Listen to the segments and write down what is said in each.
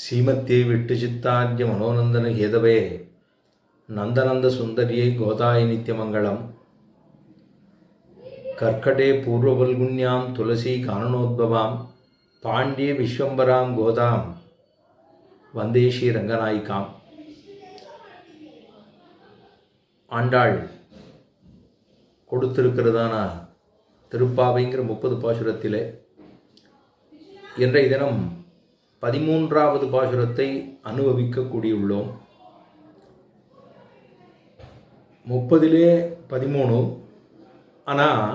சீமத்தியை விட்டு சித்தார்ய மனோநந்தன ஹேதவே நந்தநந்த சுந்தரியை கோதாய நித்தியமங்கலம் கர்க்கடே பூர்வபல்குன்யாம் துளசி கானனோத்பவாம் பாண்டிய விஸ்வம்பராம் கோதாம் வந்தே ஸ்ரீ ரங்கநாயிகாம். ஆண்டாள் கொடுத்திருக்கிறதான திருப்பாவைங்கிற 30 பாசுரத்திலே இன்றைய தினம் 13வது பாசுரத்தை அனுபவிக்கக்கூடியுள்ளோம். 30லே 13, ஆனால்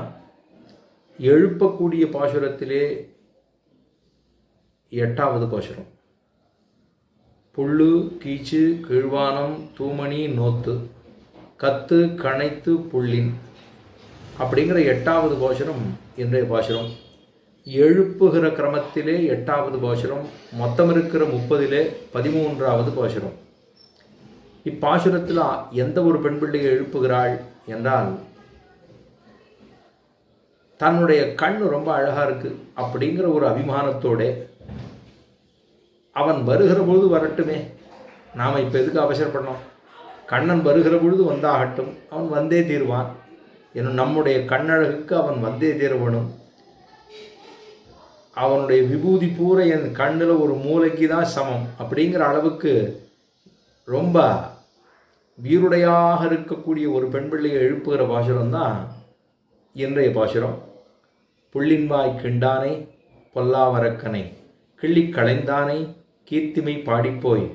எழுப்பக்கூடிய பாசுரத்திலே 8வது பாசுரம். புல்லு கீச்சு கீழ்வானம் தூமணி நோத்து கத்து கணைத்து புள்ளின் அப்படிங்கிற 8வது பாசுரம் இன்றைய பாசுரம். எழுப்புகிற கிரமத்திலே 8வது பாசுரம், மொத்தம் இருக்கிற 30லே 13வது பாசுரம். இப்பாசுரத்தில் எந்த ஒரு பெண் பிள்ளையை எழுப்புகிறாள் என்றால், தன்னுடைய கண் ரொம்ப அழகாக இருக்குது அப்படிங்கிற ஒரு அபிமானத்தோடு அவன் வருகிற பொழுது வரட்டுமே, நாம் இப்போ எதுக்கு அவசரப்படணும், கண்ணன் வருகிற பொழுது வந்தாகட்டும், அவன் வந்தே தீர்வான். ஏன்னா நம்முடைய கண்ணழகுக்கு அவன் வந்தே தீர்வனும். அவனுடைய விபூதி பூரா என் கண்ணில் ஒரு மூளைக்கு தான் சமம் அப்படிங்கிற அளவுக்கு ரொம்ப வீருடையாக இருக்கக்கூடிய ஒரு பெண் பிள்ளையை எழுப்புகிற பாசுரம் தான் இன்றைய பாசுரம். புள்ளின்வாய் கிண்டானை பொல்லாவரக்கனை கிள்ளி களைந்தானை கீர்த்திமை பாடிப்போய்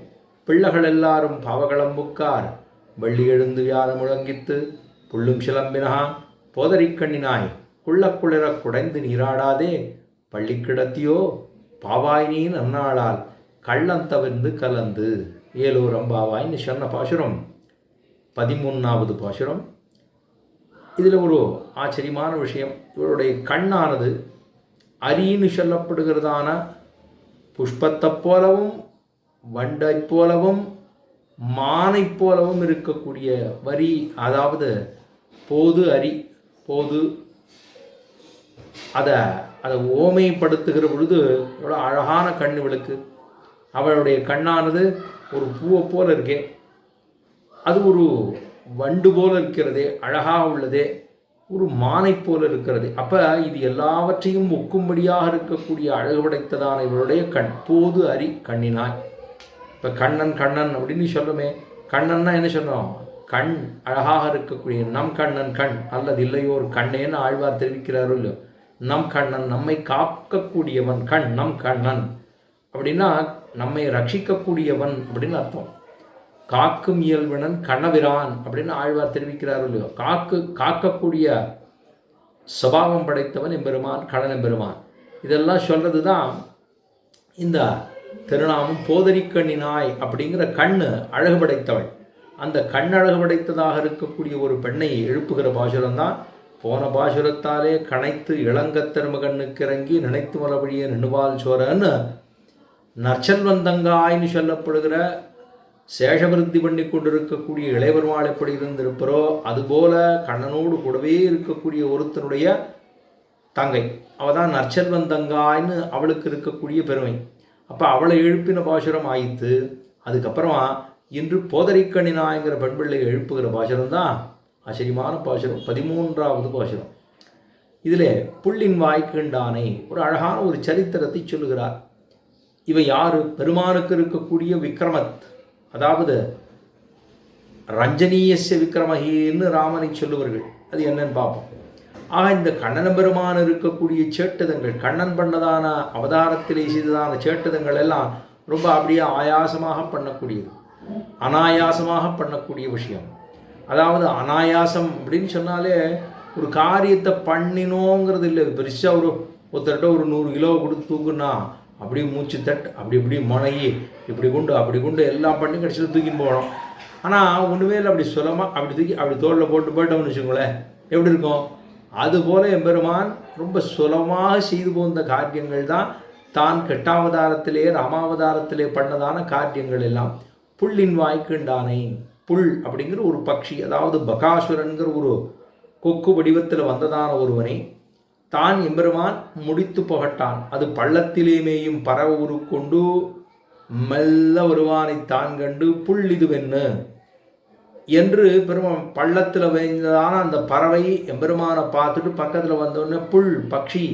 பிள்ளைகள் எல்லாரும் பாவகளம்புக்கார் வள்ளி எழுந்து வியாழ முழங்கித்து புள்ளும் சிலம்பினா போதரிக்கண்ணினாய் குள்ளக்குளிர குடைந்து நீராடாதே பள்ளி கிடத்தியோ பாவாய் நீ நன்னாளால் கள்ளந்தவிர்ந்து கலந்து ஏலோரம்பாவாய்ன்னு சொன்ன பாசுரம் 13வது பாசுரம். இதில் ஒரு ஆச்சரியமான விஷயம், இவருடைய கண்ணானது அரின்னு சொல்லப்படுகிறதான புஷ்பத்தை போலவும் வண்டை போலவும் மானை போலவும் இருக்கக்கூடிய வரி, அதாவது போது அரி போது, அதை ஓமைப்படுத்துகிற பொழுது எவ்வளோ அழகான கண் இவளுக்கு. அவளுடைய கண்ணானது ஒரு பூவை போல இருக்கே, அது ஒரு வண்டு போல இருக்கிறதே, அழகாக உள்ளதே, ஒரு மானை போல இருக்கிறது. அப்போ இது எல்லாவற்றையும் ஒக்கும்படியாக இருக்கக்கூடிய அழகு படைத்ததான இவருடைய கண். போது அரி கண்ணினாய். இப்போ கண்ணன் கண்ணன் அப்படின்னு சொல்லுமே, கண்ணன்னா என்ன சொன்னோம், கண் அழகாக இருக்கக்கூடிய நம் கண்ணன் கண் அல்லது இல்லையோர் கண்ணேன்னு ஆழ்வார் தெரிவிக்கிறாரோ இல்லையோ. நம் கண்ணன், நம்மை காக்கக்கூடியவன் கண், நம் கண்ணன் அப்படின்னா நம்மை ரட்சிக்கக்கூடியவன் அப்படின்னு அர்த்தம். காக்கும் இயல்பினன் கண்ணபிரான் அப்படின்னு ஆழ்வார் தெரிவிக்கிறாரோ இல்லையோ. காக்கக்கூடிய சுபாவம் படைத்தவன் எம்பெருமான், கண்ணன் எம்பெருமான். இதெல்லாம் சொல்றது தான் இந்த திருநாமம். போதரிக்கண்ணினாய் அப்படிங்கிற கண்ணு அழகு படைத்தவள். அந்த கண் அழகு படைத்ததாக இருக்கக்கூடிய ஒரு பெண்ணை எழுப்புகிற பாசுரம் தான் போன பாசுரத்தாலே கணைத்து இளங்க திருமகண்ணுக்கு இறங்கி நினைத்து மலபடிய நின்றுவால் சோரன்னு நற்செல்வந்தங்காய்னு சொல்லப்படுகிற சேஷவிருத்தி பண்ணி கொண்டிருக்கக்கூடிய இளையபெருமாள் எப்படி இருந்திருப்பாரோ அதுபோல கண்ணனோடு கூடவே இருக்கக்கூடிய ஒருத்தனுடைய தங்கை அவள் தான் நற்செல்வந்தங்காய்னு அவளுக்கு இருக்கக்கூடிய பெருமை. அப்போ அவளை எழுப்பின பாசுரம் ஆயித்து. அதுக்கப்புறமா இன்று போதரிக்கண்ணினாய்ங்கிற பெண் பிள்ளையை எழுப்புகிற பாசுரம் தான் ஆச்சரியமான பாசுரம், 13வது பாசுரம். இதில் புள்ளின் வாய்க்கின்றானை ஒரு அழகான ஒரு சரித்திரத்தை சொல்லுகிறார். இவை யாரு? பெருமானுக்கு இருக்கக்கூடிய விக்ரமத், அதாவது ரஞ்சனீயஸ்ய விக்ரமஹின்னு ராமனை சொல்லுவார்கள். அது என்னன்னு பார்ப்போம். ஆக இந்த கண்ணன் பெருமான் இருக்கக்கூடிய சேட்டுதங்கள், கண்ணன் பண்ணதான அவதாரத்திலே செய்ததான சேட்டுதங்கள் எல்லாம் ரொம்ப அப்படியே ஆயாசமாக பண்ணக்கூடியது, அனாயாசமாக பண்ணக்கூடிய விஷயம். அதாவது அனாயாசம் அப்படின்னு சொன்னாலே ஒரு காரியத்தை பண்ணினோங்கிறது இல்லை. பெருசாக ஒருத்தர்கிட்ட ஒரு 100 கிலோ கொடுத்து தூக்குன்னா அப்படி மூச்சு தட்டு அப்படி இப்படி முனையி இப்படி குண்டு எல்லாம் பண்ணி கடைசியில் தூக்கின்னு போகணும். ஆனால் ஒன்றுமே இல்லை, அப்படி சுலமாக அப்படி தூக்கி அப்படி தோளில் போட்டோம்னு வச்சுக்கோங்களேன், எப்படி இருக்கும்? அதுபோல் எம்பெருமான் ரொம்ப சுலமாக செய்து போந்த காரியங்கள் தான் கெட்டாவதாரத்திலே ராமாவதாரத்திலே பண்ணதான காரியங்கள் எல்லாம். புள்ளின் வாய்க்கின்றானை, புல் அப்படிங்கிற ஒரு பட்சி, அதாவது பகாசுரன்கிற ஒரு கொக்கு வடிவத்தில் வந்ததான ஒருவனை தான் எம்பெருமான் முடித்து புகட்டான். அது பள்ளத்திலே மேயும் பறவை உருக்கொண்டு மெல்ல வருவானை தான் கண்டு புல் இதுவென்னு என்று பள்ளத்தில் வைந்ததான அந்த பறவை எம்பெருமானை பார்த்துட்டு பக்கத்தில் வந்தோடனே புல் பக்ஷி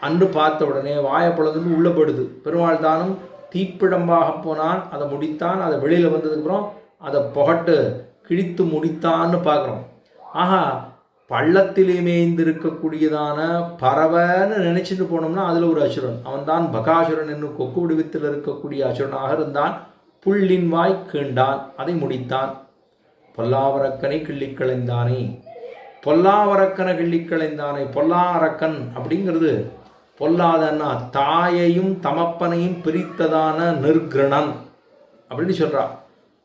அன்று பார்த்த உடனே வாயை பொழுதுன்னு உள்ளே போடுது. பெருமாள் தானும் தீப்பிழம்பாக போனான், அதை முடித்தான், அதை வெளியில் வந்ததுக்கப்புறம் அதை புகட்டு கிழித்து முடித்தான்னு பார்க்குறோம். ஆஹா, பள்ளத்திலே மேய்ந்திருக்கக்கூடியதான பறவைன்னு நினைச்சிட்டு போனோம்னா அதில் ஒரு அசுரன், அவன் தான் பகாசுரன் என்னும் கொக்கு வடிவத்தில் இருக்கக்கூடிய அசுரனாக இருந்தான். புல்லின் வாய் கீண்டான், அதை முடித்தான். பொல்லாவரக்கனை கிள்ளிக்களைந்தானே, பொல்லாவரக்கனை கிள்ளிக்களைந்தானே. பொல்லா அரக்கன் அப்படிங்கிறது பொல்லாதன்னா தாயையும் தமப்பனையும் பிரித்ததான நிர்கிரணன் அப்படின்னு சொல்றா.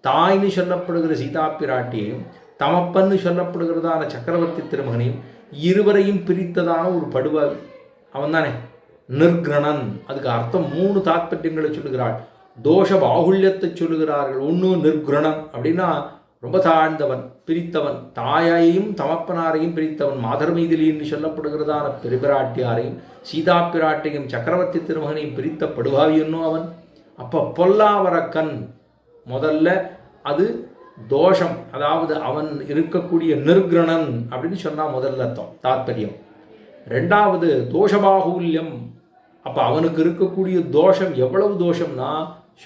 தாய்னு சொல்லப்படுகிற சீதா பிராட்டியையும் தமப்பன்னு சொல்லப்படுகிறதான சக்கரவர்த்தி திருமகனையும் இருவரையும் பிரித்ததான ஒரு படுவாய் அவன் தானே நிர்கிரணன். அதுக்கு அர்த்தம் 3 தாத்பரியங்களை சொல்லுகிறாள். தோஷ பாகுல்யத்தை சொல்லுகிறார்கள். ஒன்று நிர்கிரணன் அப்படின்னா ரொம்ப தாழ்ந்தவன், பிரித்தவன், தாயையும் தமப்பனாரையும் பிரித்தவன். மாதர் மீதிலின்னு சொல்லப்படுகிறதான பெருபிராட்டியாரையும் சீதா பிராட்டியும் சக்கரவர்த்தி திருமகனையும் பிரித்த படுவாவியன்னோ அவன். அப்போ பொல்லாவரக்கன் முதல்ல அது தோஷம், அதாவது அவன் இருக்கக்கூடிய நிர்கிரணன் அப்படின்னு சொன்னால் முதல்ல அர்த்தம் தாத்பரியம். ரெண்டாவது தோஷபாகுல்யம், அப்போ அவனுக்கு இருக்கக்கூடிய தோஷம் எவ்வளவு தோஷம்னா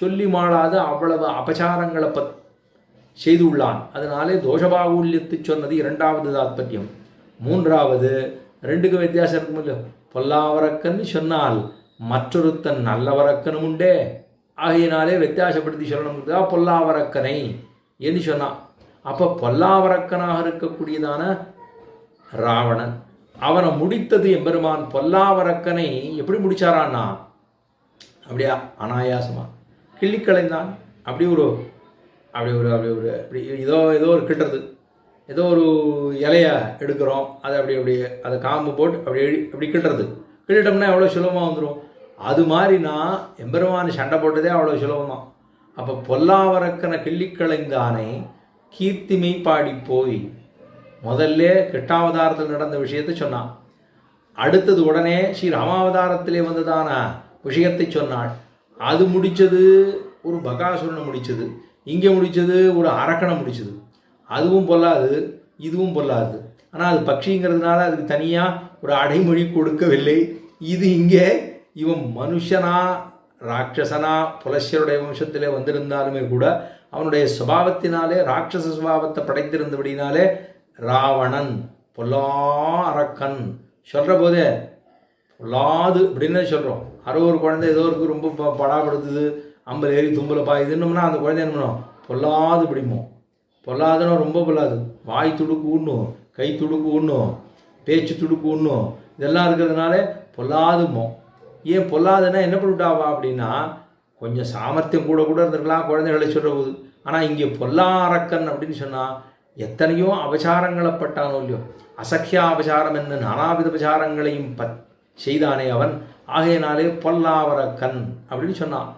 சொல்லி மாளாத அவ்வளவு அபச்சாரங்களை செய்து உள்ளான். அதனாலே தோஷபாகுல்யத்தை சொன்னது இரண்டாவது தாத்பரியம். மூன்றாவது, ரெண்டுக்கும் வித்தியாசம் இருக்கும் இல்லையோ. பொல்லாவரக்கன்னு சொன்னால் மற்றொருத்தன் நல்லவரக்கனும் உண்டே, ஆகையினாலே வித்தியாசப்படுத்தி சொல்லணுங்கிறதா பொல்லாவரக்கனை என்று சொன்னான். அப்போ பொல்லாவரக்கனாக இருக்கக்கூடியதான ராவணன் அவனை முடித்தது எம்பெருமான். பொல்லாவரக்கனை எப்படி முடிச்சாரான்னா அப்படியா அனாயாசமா கிள்ளிக்களைந்தான். அப்படி ஏதோ ஒரு கிட்டுறது, ஏதோ ஒரு இலைய எடுக்கிறோம், அதை அதை காம்பு போட்டு அப்படி கிட்டுறது, கிட்டிட்டோம்னா எவ்வளோ சுலபமாக வந்துடும். அது மாதிரி நான் எம்பெருமான் சண்டை போட்டதே அவ்வளோ சுலபமாக. அப்போ பொல்லாவரக்கனை கிள்ளிக்களைந்தானே கீர்த்திமை பாடி போய் முதல்ல கெட்டாவதாரத்தில் நடந்த விஷயத்தை சொன்னான். அடுத்தது உடனே ஸ்ரீ ராமாவதாரத்திலே வந்ததான விஷயத்தை சொன்னாள். அது முடித்தது ஒரு பகாசுரனை முடித்தது, இங்கே முடித்தது ஒரு அரக்கனை முடிச்சது. அதுவும் பொல்லாது, இதுவும் பொல்லாது. ஆனால் அது பட்சிங்கிறதுனால அதுக்கு தனியாக ஒரு அடைமொழி கொடுக்கவில்லை. இது இங்கே இவன் மனுஷனா ராட்சசனா புலஸ்யருடைய வம்சத்திலே வந்திருந்தாலுமே கூட அவனுடைய சுபாவத்தினாலே ராட்சச சுபாவத்தை படைத்திருந்தபடினாலே ராவணன் பொல்லா அரக்கன் சொல்கிற போதே பொல்லாது அப்படின்னு சொல்கிறோம். ஒரு குழந்தை ஏதோ ஒரு ரொம்ப படாப்படுத்துது, அம்பல் ஏறி தும்பல பாயுதுன்னோம்னா அந்த குழந்தை என்ன பண்ணும், பொல்லாது பிடிமோ. பொல்லாதுன்னா ரொம்ப பொல்லாது, வாய் துடுக்கு உண்ணும், கை துடுக்கு உண்ணும், பேச்சு துடுக்கு உண்ணும், இதெல்லாம் இருக்கிறதுனால பொல்லாதுமோ. ஏன் பொல்லாதுன்னா என்ன பண்ணிவிட்டாவா அப்படின்னா கொஞ்சம் சாமர்த்தியம் கூட இருந்திருக்கலாம் குழந்தைகளை சொல்கிற போது. ஆனால் இங்கே பொல்லா அரக்கன் அப்படின்னு சொன்னால் எத்தனையோ அபசாரங்களை பட்டானோ இல்லையோ, அசக்கியா அபசாரம் என்ன நானாவித அபசாரங்களையும் செய்தானே அவன். ஆகையினாலே பொல்லாவரக்கன் அப்படின்னு சொன்னான்.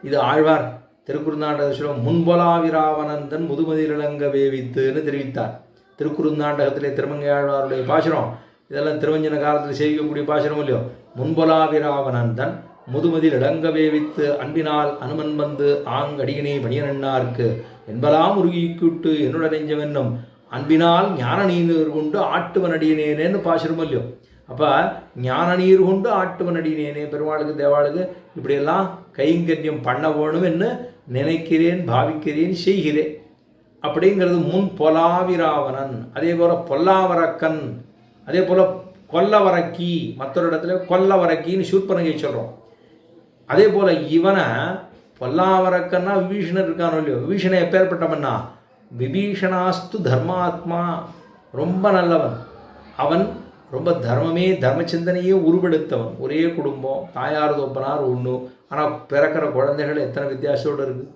இது ஆழ்வார் திருக்குறுந்தாண்டக சொல்லும் முன்பொலாவிராவனந்தன் முதுமதியிலங்க வேவித்துன்னு தெரிவித்தார். திருக்குறுந்தாண்டகத்திலே திருமங்கை ஆழ்வாருடைய பாசுரம், இதெல்லாம் திருவஞ்சன காலத்தில் செய்யக்கூடிய பாசுரம் இல்லையோ. முன்பொலாவிராவனந்தன் முதுமதில் இளங்க வேவித்து அன்பினால் அனுமன் வந்து ஆங்கடியினை பணியனன்னார்க்கு என்பலாம் உருகிக்கிட்டு என்னுட நெஞ்சம் என்னும் அன்பினால் ஞான நீர் கொண்டு ஆட்டுவன் அடியினேனேன்னு பாசுரம் இல்லையோ. அப்போ ஞான நீர் கொண்டு ஆட்டுவன் அடியினேனே, பெருமாளுக்கு தேவாளுக்கு இப்படியெல்லாம் கைங்கரியம் பண்ண வேணும் என்று நினைக்கிறேன், பாவிக்கிறேன், செய்கிறேன் அப்படிங்கிறது முன் பொலாவிராவணன். அதே போல் பொல்லாவரக்கன், அதே போல் கொல்லவரக்கி, மற்றொரு இடத்துல கொல்லவரக்கின்னு சூர்பனகை சொல்கிறோம். அதே போல் இவனை பொல்லாவரக்கன்னா விபீஷணர் இருக்கானோ இல்லையோ, விபீஷணை எப்பேற்பட்டவன்னா விபீஷணாஸ்து தர்மாத்மா, ரொம்ப நல்லவன் அவன், ரொம்ப தர்மமே தர்ம சிந்தனையே உருவெடுத்தவன். ஒரே குடும்பம், தாயார் தோப்பனார் ஒன்று, ஆனால் பிறக்கிற குழந்தைகள் எத்தனை வித்தியாசத்தோடு இருக்குது.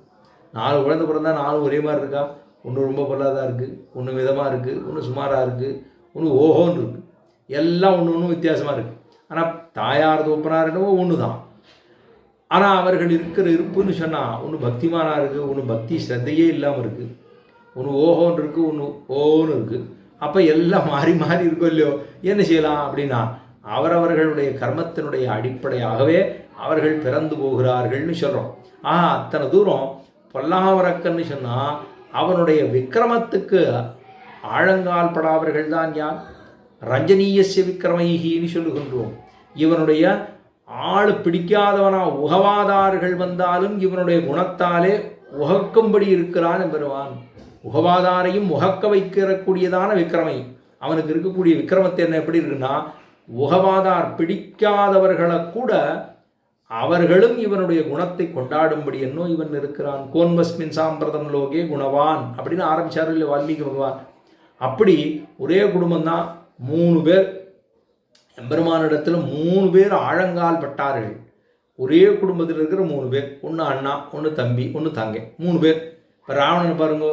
4 குழந்தை பிறந்தா 4 ஒரே மாதிரி இருக்கா? ஒன்று ரொம்ப பொல்லாதாக இருக்குது, ஒன்று மிதமாக இருக்குது, ஒன்று சுமாராக இருக்குது, ஒன்று ஓஹோன்னு இருக்குது, எல்லாம் ஒன்று வித்தியாசமாக இருக்குது. ஆனால் தாயார் தோப்பனார் என்னவோ ஒன்று தான். ஆனால் அவர்கள் இருக்கிற இருப்புன்னு சொன்னால் ஒன்று பக்திமானாக இருக்குது, ஒன்று பக்தி ஸ்ரத்தையே இல்லாமல் இருக்குது, ஒன்று ஓஹோன்னு இருக்குது, ஒன்று ஓன்னு இருக்குது. அப்போ எல்லாம் மாறி மாறி இருக்கும் இல்லையோ. என்ன செய்யலாம் அப்படின்னா அவரவர்களுடைய கர்மத்தினுடைய அடிப்படையாகவே அவர்கள் பிறந்து போகிறார்கள்னு சொல்கிறோம். அத்தனை தூரம் பொல்லாவரக்கன்னு சொன்னால் அவனுடைய விக்கிரமத்துக்கு ஆழங்கால் படாதவர்கள் தான் யார்? ரஞ்சனீயஸ்ய விக்கிரமைகின்னு சொல்லுகின்றோம். இவனுடைய ஆள் பிடிக்காதவனா உகவாதார்கள் வந்தாலும் இவனுடைய குணத்தாலே உகக்கும்படி இருக்கிறான் என்பருவான். உகவாதாரையும் உகக்க வைக்கிறக்கூடியதான விக்கிரமை அவனுக்கு இருக்கக்கூடிய விக்கிரமத்தை என்ன எப்படி இருக்குன்னா, உகவாதார் பிடிக்காதவர்களை கூட அவர்களும் இவனுடைய குணத்தை கொண்டாடும்படி என்னோ இவன் இருக்கிறான். கோன்வஸ்மின் சாம்பிரதம் லோகே குணவான் அப்படின்னு ஆரம்பிச்சார் இல்லை வால்மீகி பகவான். அப்படி ஒரே குடும்பம்தான், 3 பேர் எம்பெருமானிடத்தில் 3 பேர் ஆழங்கால் பட்டார்கள். ஒரே குடும்பத்தில் இருக்கிற 3 பேர், ஒன்று அண்ணா, ஒன்று தம்பி, ஒன்று தங்கை, 3 பேர். இப்போ ராவணன் பாருங்க,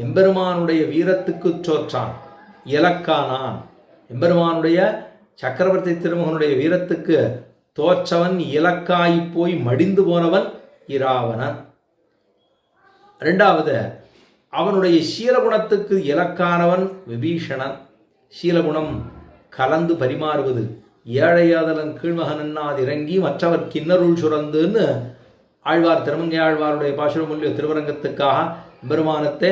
எம்பெருமானுடைய வீரத்துக்கு தோற்றான், இலக்கானான். எம்பெருமானுடைய சக்கரவர்த்தி திருமகனுடைய வீரத்துக்கு தோற்றவன், இலக்காய் போய் மடிந்து போனவன் இராவணன். 2வது அவனுடைய சீலகுணத்துக்கு இலக்கானவன் விபீஷணன். சீலகுணம் கலந்து பரிமாறுவது, ஏழையாதலன் கீழ்மகன் அது இறங்கி மற்றவர் கிண்ணருள் சுரந்துன்னு ஆழ்வார் திருமங்கை ஆழ்வாருடைய பாசுரமொழிய திருவரங்கத்துக்காக பெருமானத்தை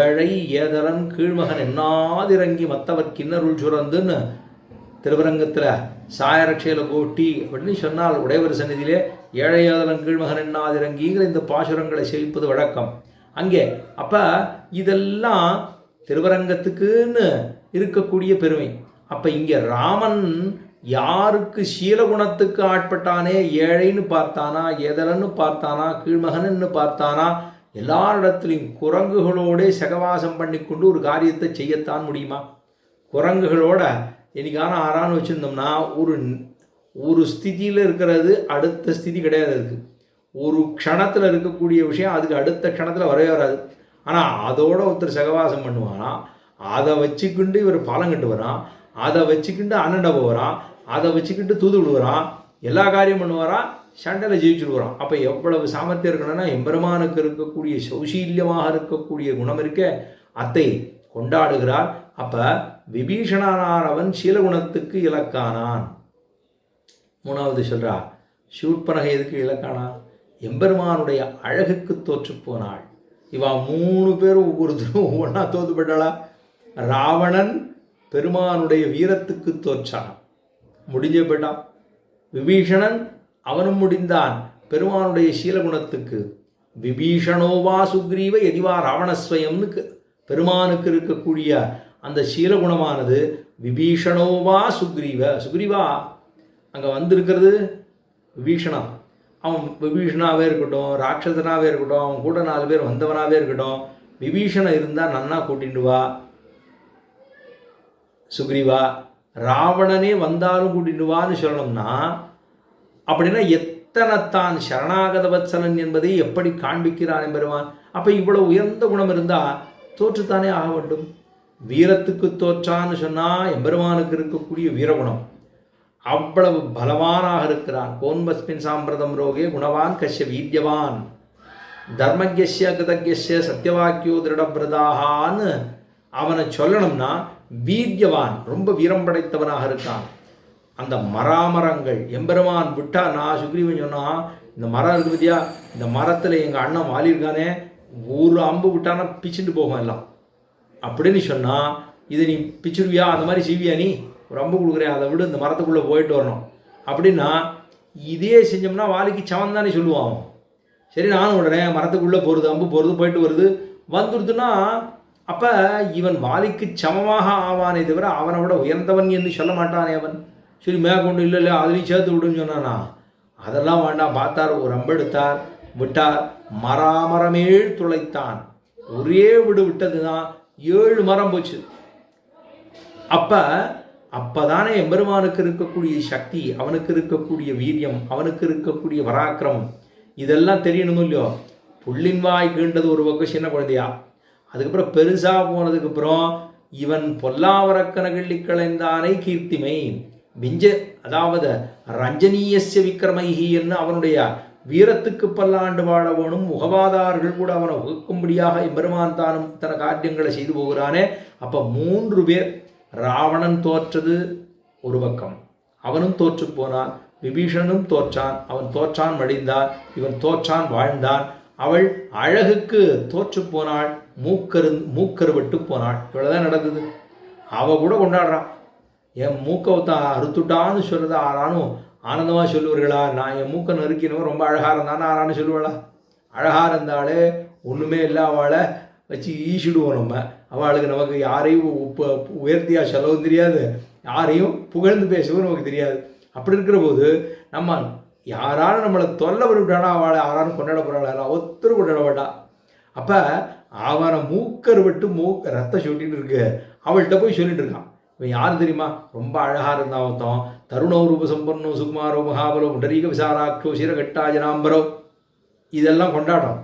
ஏழை ஏதலன் கீழ்மகன் என்னாதிறங்கி மற்றவர் கிண்ணருள் சுரந்துன்னு திருவரங்கத்தில் சாயரட்சையில கோட்டி அப்படின்னு சொன்னால் உடையவர் சந்நிதியிலே ஏழையாதலன் கீழ்மகன் என்னாதிறங்கிங்கிற இந்த பாசுரங்களை செழிப்பது வழக்கம் அங்கே. அப்போ இதெல்லாம் திருவரங்கத்துக்குன்னு இருக்கக்கூடிய பெருமை. அப்போ இங்கே ராமன் யாருக்கு சீலகுணத்துக்கு ஆட்பட்டானே, ஏழைன்னு பார்த்தானா, ஏதலன்னு பார்த்தானா, கீழ்மகன்னு பார்த்தானா, எல்லாரிடத்துலையும் குரங்குகளோட சகவாசம் பண்ணி கொண்டு ஒரு காரியத்தை செய்யத்தான் முடியுமா? குரங்குகளோட என்னைக்கான ஆறான்னு வச்சுருந்தோம்னா ஒரு ஸ்திதியில் இருக்கிறது அடுத்த ஸ்திதி கிடையாது. அதுக்கு ஒரு க்ஷணத்தில் இருக்கக்கூடிய விஷயம் அதுக்கு அடுத்த க்ஷணத்தில் வரவே வராது. ஆனால் அதோட ஒருத்தர் சகவாசம் பண்ணுவானா, அதை வச்சுக்கிண்டு இவர் பாலம் கட்டு வரான், அதை வச்சுக்கிண்டு அண்ணண்ட போகிறான், அதை வச்சுக்கிட்டு தூது விடுவான், எல்லா காரியம் பண்ணுவாரான், சண்டையில் ஜெயிச்சுடுவான். அப்போ எவ்வளவு சாமர்த்தியம் இருக்கணும்னா எம்பெருமானுக்கு இருக்கக்கூடிய சௌசீல்யமாக இருக்கக்கூடிய குணம் இருக்க அத்தை கொண்டாடுகிறார். அப்போ விபீஷணனார் அவன் சீலகுணத்துக்கு இலக்கானான். 3வது சொல்றா, சூர்பனகை எதுக்கு இலக்கானா? எம்பெருமானுடைய அழகுக்கு தோற்று போனாள். இவா 3 பேரும் ஒவ்வொருத்தரும் ஒவ்வொன்றா தோத்துப்பட்டாளா? ராவணன் பெருமானுடைய வீரத்துக்கு தோற்றான், முடிஞ்சே போயிட்டான். விபீஷணன் அவனும் முடிந்தான் பெருமானுடைய சீலகுணத்துக்கு. விபீஷணோவா சுக்ரீவ எதிவா ராவணஸ்வயம்னு பெருமானுக்கு இருக்கக்கூடிய அந்த சீலகுணமானது விபீஷணோவா சுக்ரீவா அங்கே வந்திருக்கிறது விபீஷணா. அவன் விபீஷணாவே இருக்கட்டும், ராட்சசனாகவே இருக்கட்டும், அவன் கூட 4 பேர் வந்தவனாகவே இருக்கட்டும், விபீஷணன் இருந்தால் நன்னா கூட்டிட்டு வா சுக்ரீவா. ராவணனே வந்தாலும் கூட்டிட்டு வான்னு சொல்லணும்னா அப்படின்னா எத்தனைத்தான் சரணாகத வத்சலன் என்பதை எப்படி காண்பிக்கிறான் பெருமான். அப்போ இவ்வளவு உயர்ந்த குணம் இருந்தால் தோற்றுத்தானே ஆக வேண்டும். வீரத்துக்கு தோற்றான்னு சொன்னால் எம்பெருமானுக்கு இருக்கக்கூடிய வீரகுணம் அவ்வளவு பலவானாக இருக்கிறான். கோன்வஸ்மின் சாம்பிரதம் ரோகே குணவான் கஷ்ய வீரியவான் தர்மஜ்ய கிருதஜ்ய சத்தியவாக்கியோ திருடபிரதாகான்னு அவனை சொல்லணும்னா வீரியவான் ரொம்ப வீரம் படைத்தவனாக இருக்கான். அந்த மராமரங்கள் எம்பெருமான் விட்டா, நான் சுக்ரீவன் சொன்னான், இந்த மரம் இருக்கு பத்தியா, இந்த மரத்தில் எங்கள் அண்ணன் வாலியிருக்கானே, ஒரு அம்பு விட்டானா பிச்சுட்டு போகும் எல்லாம் அப்படின்னு சொன்னால், இதை நீ பிச்சுடுவியா? அந்த மாதிரி செய்வியா? நீ ஒரு அம்பு கொடுக்குறேன், அதை விட இந்த மரத்துக்குள்ளே போயிட்டு வரணும் அப்படின்னா இதே செஞ்சோம்னா வாலிக்கு சமம் தானே சொல்லுவான். சரி நானும் விடுறேன், மரத்துக்குள்ளே போகிறது, அம்பு போகிறது, போயிட்டு வருது வந்துடுதுன்னா அப்போ இவன் வாலிக்கு சமமாக ஆவானே தவிர அவனை விட உயர்ந்தவன் என்று சொல்ல மாட்டானே அவன். சரி மேற்கொண்டு இல்லை அதுலேயும் சேர்த்து விடுன்னு சொன்னானா, அதெல்லாம் வேண்டாம். பார்த்தார், ஒரு அம்பு எடுத்தார், விட்டார், மராமரமேழ் துளைத்தான். ஒரே விடு விட்டது தான் 7 மரம் போச்சு. அப்பதானே எம்பெருமானுக்கு இருக்கக்கூடிய சக்தி, அவனுக்கு இருக்கக்கூடிய வீரியம், அவனுக்கு இருக்கக்கூடிய பராக்கிரமம் இதெல்லாம் தெரியணும் இல்லையோ. புள்ளின் வாய் கீண்டது ஒரு பக்கம் சின்ன குழந்தையா, அதுக்கப்புறம் பெருசாக போனதுக்கப்புறம் இவன் பொல்லாவரக்கனகிள்ளி களைந்தானை கீர்த்திமை விஞ்ச, அதாவது ரஞ்சனீயஸ்ய விக்ரமைஹி என்ன அவனுடைய வீரத்துக்கு பல்லாண்டு வாழ வேணும். உகவாதார்கள் கூட அவனை உகக்கும்படியாக எம்பெருமான் தானும் தன காரியங்களை செய்து போகிறானே. அப்போ 3 பேர், ராவணன் தோற்றது ஒரு பக்கம், அவனும் தோற்று போனான். விபீஷணனும் தோற்றான். அவன் தோற்றான் மடிந்தான், இவன் தோற்றான் வாழ்ந்தான். அவள் அழகுக்கு தோற்று போனாள், மூக்கருவிட்டு போனாள். இவ்வளவுதான் நடந்தது. அவ கூட கொண்டாடுறான். என் மூக்கை அறுத்துட்டான்னு சொல்றத ஆறானும் ஆனந்தமா சொல்லுவார்களா? நான் என் மூக்கை நறுக்கினவன் ரொம்ப அழகா இருந்தான்னு ஆறான்னு சொல்லுவாளா? அழகா இருந்தாலே ஒண்ணுமே இல்லை, அவளை வச்சு ஈசிடுவோம் நம்ம. அவளுக்கு நமக்கு யாரையும் உயர்த்தியா செலவும் தெரியாது, யாரையும் புகழ்ந்து பேசவும் நமக்கு தெரியாது. அப்படி இருக்கிற போது நம்ம யாராலும் நம்மளை தொல்லை பண்ணிவிட்டானா அவளை யாராலும் கொண்டாட போறாளா? ஒருத்தர் கொண்டாட மாட்டா. அப்ப அவனை மூக்கருவிட்டு ரத்தம் சொட்டின்னு இருக்கு. அவள்கிட்ட போய் சொல்லிட்டு இருக்கான். இவன் யார் தெரியுமா? ரொம்ப அழகா இருந்தா ஒருத்தன். தருணோ ரூப சம்பன்னோ சுகுமாரோ மகாபலோ புண்டரீக விசாராட்சோ சிரகட்டாஜனாம்பரோ, இதெல்லாம் கொண்டாட்டம்.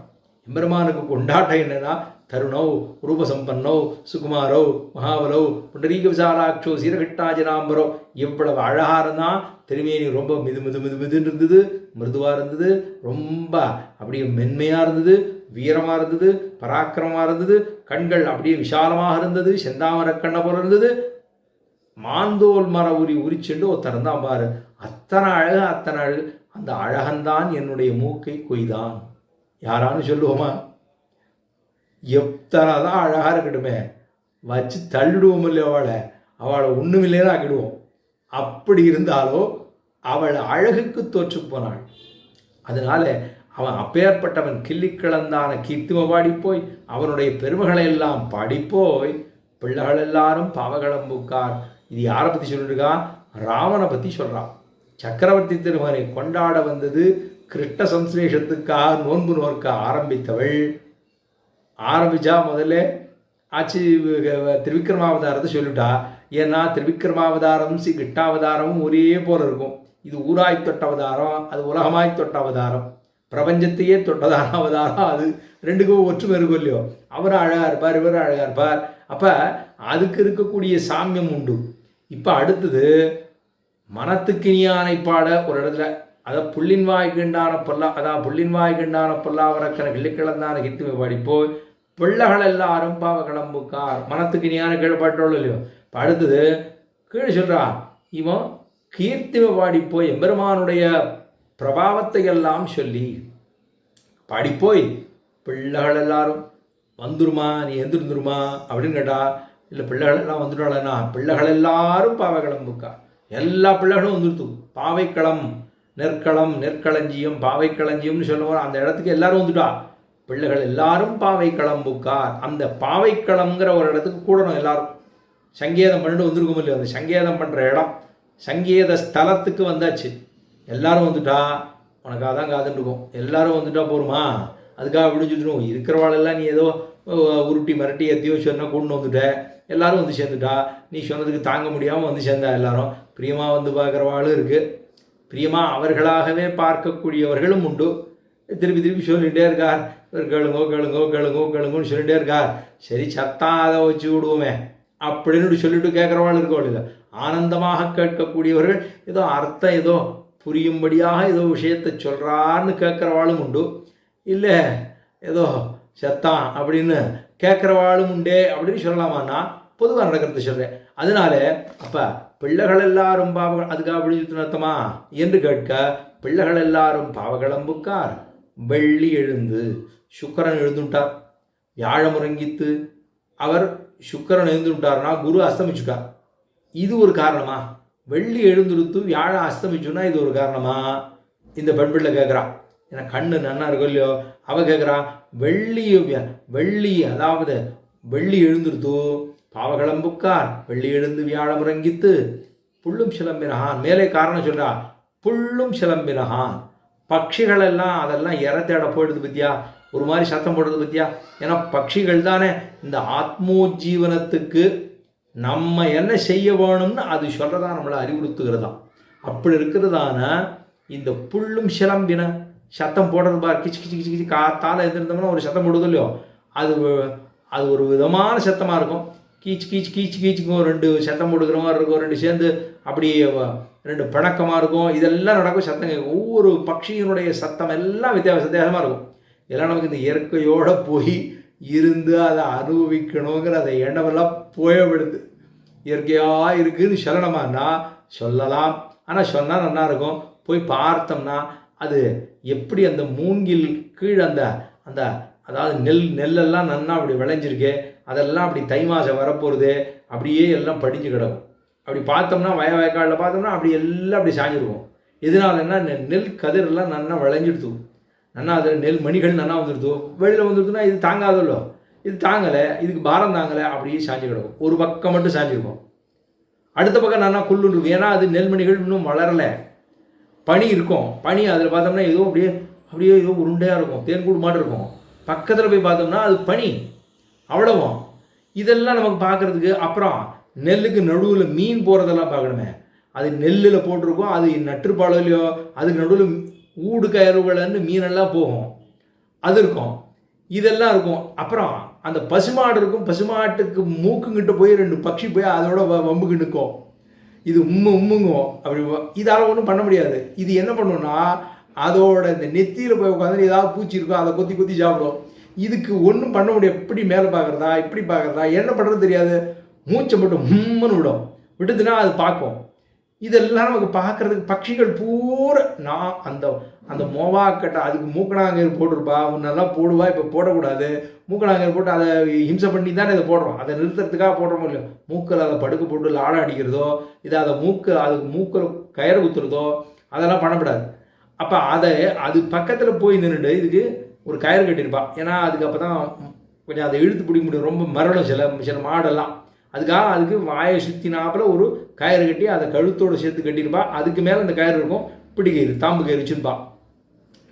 எம்பெருமானுக்கு கொண்டாட்டம் என்னன்னா, தருணோ ரூபசம்பன்னோ சுகுமாரோ மகாபலோ புண்டரீக விசாலாட்சோ சீரகட்டாஜனாம்பரோ, எவ்வளவு அழகா இருந்தான். திருமேனி ரொம்ப மிதுன்னு இருந்தது, மிருதுவா இருந்தது, ரொம்ப அப்படியே மென்மையா இருந்தது, வீரமா இருந்தது, பராக்கிரமமா இருந்தது. கண்கள் அப்படியே விசாலமாக இருந்தது, செந்தாமர கண்ணை போல இருந்தது. மாந்தோல் மர உரிச்சென்று ஒருத்தன் இருந்தான் பாரு. அத்தனை அழகு. அந்த அழகன்தான் என்னுடைய மூக்கை கொய்தான். யாரான்னு சொல்லுவோமா? எத்தனை தான் அழகா இருக்கட்டுமே, வச்சு தள்ளிடுவோம் இல்லையா? அவளை ஒண்ணுமில்லைன்னு ஆக்கிடுவோம். அப்படி இருந்தாலோ அவள் அழகுக்கு தோற்று போனாள். அதனால அவன் அப்பேற்பட்டவன் கிள்ளி கிளந்தான கீர்த்திம பாடிப்போய், அவனுடைய பெருமைகளை எல்லாம் பாடிப்போய், பிள்ளைகள் எல்லாரும் பாவகளம்புக்கார். இது யாரை பற்றி சொல்லிருக்கா? ராமனை பற்றி சொல்றான். சக்கரவர்த்தி திருமகனை கொண்டாட வந்தது கிருஷ்ண சம்ஸ்லேஷத்துக்காக நோன்பு நோக்க ஆரம்பித்தவள். ஆரம்பிச்சா முதல்ல ஆச்சு திருவிக்ரமாவதாரத்தை சொல்லிட்டா. ஏன்னா திருவிக்ரமாவதாரம் ஸ்ரீ கிருஷ்ணாவதாரமும் ஒரே போல இருக்கும். இது ஊராய் தொட்ட அவதாரம், அது உலகமாய் தொட்ட அவதாரம், பிரபஞ்சத்தையே தொட்டதான அவதாரம். அது ரெண்டுக்கும் ஒற்றுமை இருக்கும் இல்லையோ? அவரும் அழகா இருப்பார், இவரும் அழகா இருப்பார். அப்ப அதுக்கு இருக்கக்கூடிய சாமியம் உண்டு. இப்ப அடுத்தது மனத்துக்கு இனியானை பாட ஒரு இடத்துல, அதான் புள்ளின் வாய் கிண்டான பொல்லாவரக்கன கிள்ளிக்கிழந்தான கித்துமை பாடிப்போய், பிள்ளைகள் எல்லாரும் பாவ கிளம்புக்கார். மனத்துக்கு இனியான கீழ்பாட்டோள் இல்லையோ? இப்போ அடுத்தது கீழே சொல்றா, இவன் கீர்த்திமை பாடிப்போய் எம்பெருமானுடைய பிரபாவத்தை எல்லாம் சொல்லி பாடிப்போய், பிள்ளைகள் எல்லாரும் வந்துருமா, நீ எந்திருந்துருமா அப்படின்னு கேட்டா, இல்லை பிள்ளைகள் எல்லாம் வந்துட்டாளன்னா, பிள்ளைகள் எல்லாரும் பாவை கிளம்புக்கா. எல்லா பிள்ளைகளும் வந்துருத்து. பாவைக்களம், நெற்களஞ்சியம், பாவைக்களஞ்சியம்னு சொல்லுவோம். அந்த இடத்துக்கு எல்லாரும் வந்துட்டா. பிள்ளைகள் எல்லாரும் பாவை கிளம்புக்கார். அந்த பாவைக்களம்ங்கிற ஒரு இடத்துக்கு கூடணும் எல்லாரும். சங்கேதம் பண்ணிட்டு வந்திருக்கும் இல்லையோ? அந்த சங்கேதம் பண்ற இடம், சங்கேத ஸ்தலத்துக்கு வந்தாச்சு. எல்லாரும் வந்துட்டா உனக்காக தான் காத்துட்டு இருக்கும். எல்லாரும் வந்துட்டா போருமா? அதுக்காக விடிஞ்சுட்டுரும். இருக்கிறவாளெல்லாம் நீ ஏதோ உருட்டி மிரட்டி எத்தையோ சொன்னா கொண்டு வந்துட்ட. எல்லாரும் வந்து சேர்ந்துட்டா. நீ சொன்னதுக்கு தாங்க முடியாமல் வந்து சேர்ந்தா. எல்லாரும் பிரியமா வந்து பார்க்குறவாளும் இருக்கு, பிரியமா அவர்களாகவே பார்க்கக்கூடியவர்களும் உண்டு. திருப்பி சொல்லிகிட்டே இருக்கார். கேளுங்கன்னு சொல்லிகிட்டே இருக்கார். சரி சத்தம் அதை வச்சு விடுவோமே அப்படின்னு சொல்லிட்டு கேட்குறவாள் இருக்கோம் இல்லை? ஆனந்தமாக கேட்கக்கூடியவர்கள், ஏதோ அர்த்தம் ஏதோ புரியும்படியாக ஏதோ விஷயத்தை சொல்கிறான்னு கேட்குறவாளும் உண்டு. இல்லை ஏதோ சத்தான் அப்படின்னு கேட்குறவாளும் உண்டே அப்படின்னு சொல்லலாமான்னா பொதுவாக நடக்கிறது சொல்கிறேன். அதனால அப்போ பிள்ளைகள் எல்லாரும் பாவ, அதுக்காக அப்படின்னு அர்த்தமா என்று கேட்க, பிள்ளைகள் எல்லாரும் பாவகளம்புக்கார். வெள்ளி எழுந்து சுக்கரன் எழுந்துட்டார். வியாழம் உறங்கித்து அவர் சுக்கரன் எழுந்துட்டார்னா குரு அஸ்தமிச்சுட்டார். இது ஒரு காரணமா? வெள்ளி எழுந்துடுத்து வியாழம் அஸ்தமிச்சுன்னா இது ஒரு காரணமா? இந்த பெண் பிள்ளை கேட்குறா. ஏன்னா கண்ணு நன்னா இருக்கும் இல்லையோ? அவ கேட்குறா, வெள்ளி அதாவது வெள்ளி எழுந்துடுத்து பாவகளம்புக்கார், வெள்ளி எழுந்து வியாழம் உறங்கித்து புல்லும் சிலம்பினகான். மேலே காரணம் சொல்றா, புல்லும் சிலம்பினகான். பட்சிகள் எல்லாம் அதெல்லாம் இற தேட போயிடுது பத்தியா, ஒரு மாதிரி சத்தம் போடுறது பத்தியா. ஏன்னா பட்சிகள் தானே இந்த ஆத்மோஜீவனத்துக்கு நம்ம என்ன செய்ய வேணும்னு அது சொல்றதா, நம்மளை அறிவுறுத்துகிறதா. அப்படி இருக்கிறதான இந்த புல்லும் சிலம்பின சத்தம் போடுறது பார். கிச்சு கிச்சு கிச்சு கிச்சு காத்தால எழுந்திருந்தோம்னா ஒரு சத்தம் போடுது இல்லையோ? அது ஒரு விதமான சத்தமாக இருக்கும். கீச்சு கீச்சு கீச்சு கீச்சுக்கும் ரெண்டு சத்தம் போடுக்கிற மாதிரி இருக்கும், ரெண்டு சேர்ந்து அப்படியே ரெண்டு பிணக்கமாக இருக்கும். இதெல்லாம் நடக்கும் சத்தங்க. ஒவ்வொரு பட்சியினுடைய சத்தம் எல்லாம் வித்தியாசமாக இருக்கும். இதெல்லாம் நமக்கு இந்த இயற்கையோடு போய் இருந்து அதை அனுபவிக்கணுங்கிற அதை எண்ணமெல்லாம் போயப்படுது. இயற்கையாக இருக்குதுன்னு சொல்லணுமான்னா சொல்லலாம். ஆனால் சொன்னால் நல்லா இருக்கும். போய் பார்த்தோம்னா அது எப்படி அந்த மூங்கில் கீழே அந்த அந்த அதாவது நெல்லெல்லாம் நன்னா அப்படி விளைஞ்சிருக்கு, அதெல்லாம் அப்படி தை மாதம் வரப்போகிறது, அப்படியே எல்லாம் படிஞ்சு கிடக்கும். அப்படி பார்த்தோம்னா வயக்காலில் பார்த்தோம்னா அப்படி எல்லாம் அப்படி சாஞ்சிருக்கும். இதனால என்ன, நெல் கதிரெல்லாம் நன்னா விளைஞ்சிடுது, நன்னா அதில் நெல் மணிகள் நன்னா வந்துடுது. வெளியில் வந்துடுதுன்னா இது தாங்காதல்லோ, இது தாங்கலை, இதுக்கு பாரம் தாங்கலை, அப்படியே சாஞ்சு கிடக்கும். ஒரு பக்கம் மட்டும் சாஞ்சிருக்கும், அடுத்த பக்கம் நன்னா குள்ளுன்னு இருக்கும். ஏன்னா அது நெல்மணிகள் இன்னும் வளரலை, பனி இருக்கும். பனி அதில் பார்த்தோம்னா ஏதோ அப்படியே ஏதோ உருண்டையாக இருக்கும், தேன்கூடு மாட்டு இருக்கும். பக்கத்தில் போய் பார்த்தோம்னா அது பனி, அவ்வளவும். இதெல்லாம் நமக்கு பார்க்குறதுக்கு. அப்புறம் நெல்லுக்கு நடுவில் மீன் போகிறதெல்லாம் பார்க்கணுமே. அது நெல்லில் போட்டிருக்கோம், அது நட்டுப்பாலையோ அதுக்கு நடுவில் ஊடு கயறுகள்னு மீனெல்லாம் போகும், அது இருக்கும், இதெல்லாம் இருக்கும். அப்புறம் அந்த பசுமாடு இருக்கும், பசுமாட்டுக்கு மூக்குங்கிட்ட போய் 2 பட்சி போய் அதோட வம்புக்கு நிற்கும். இது உம்முங்கும். அப்படி இதால் ஒன்றும் பண்ண முடியாது. இது என்ன பண்ணுன்னா அதோட இந்த நெத்தியில் போய் உட்காந்து ஏதாவது பூச்சி இருக்கோ அதை கொத்தி சாப்பிடும். இதுக்கு ஒன்றும் பண்ண முடியாது. எப்படி மேலே பார்க்குறதா இப்படி பார்க்குறதா என்ன பண்ணுறது தெரியாது. மூச்சை மட்டும் உம்முன்னு விடுதுன்னா அது பார்க்கும். இதெல்லாம் நமக்கு பார்க்குறதுக்கு பட்சிகள் பூரா நான் அந்த மோவாக்கட்டை அதுக்கு மூக்கணாங்கயிறு போட்டிருப்பா, நல்லா போடுவா, இப்போ போடக்கூடாது. மூக்கணாங்கயிறு போட்டு அதை ஹிம்சை பண்ணி தானே இதை போடுறோம், அதை நிறுத்துறதுக்காக போடுறோமோ இல்லையோ. மூக்கில் அதை படுக்க போட்டு லாடம் அடிக்கிறதோ, இதை அதுக்கு மூக்கில் கயிறு குத்துறதோ அதெல்லாம் பண்ணக்கூடாது. அப்போ அது பக்கத்தில் போய் நின்றுட்டு இதுக்கு ஒரு கயிறு கட்டியிருப்பா. ஏன்னா அதுக்கு அப்போ தான் கொஞ்சம் அதை இழுத்து பிடிக்க முடியும். ரொம்ப மரணம் சில மாடெல்லாம். அதுக்கு வாயை சுற்றினாப்பில் ஒரு கயிறு கட்டி அதை கழுத்தோடு சேர்த்து கட்டியிருப்பா. அதுக்கு மேலே அந்த கயிறு இருக்கும், பிடிக்கயிறு, தாம்பு கயிறு வச்சுருப்பா.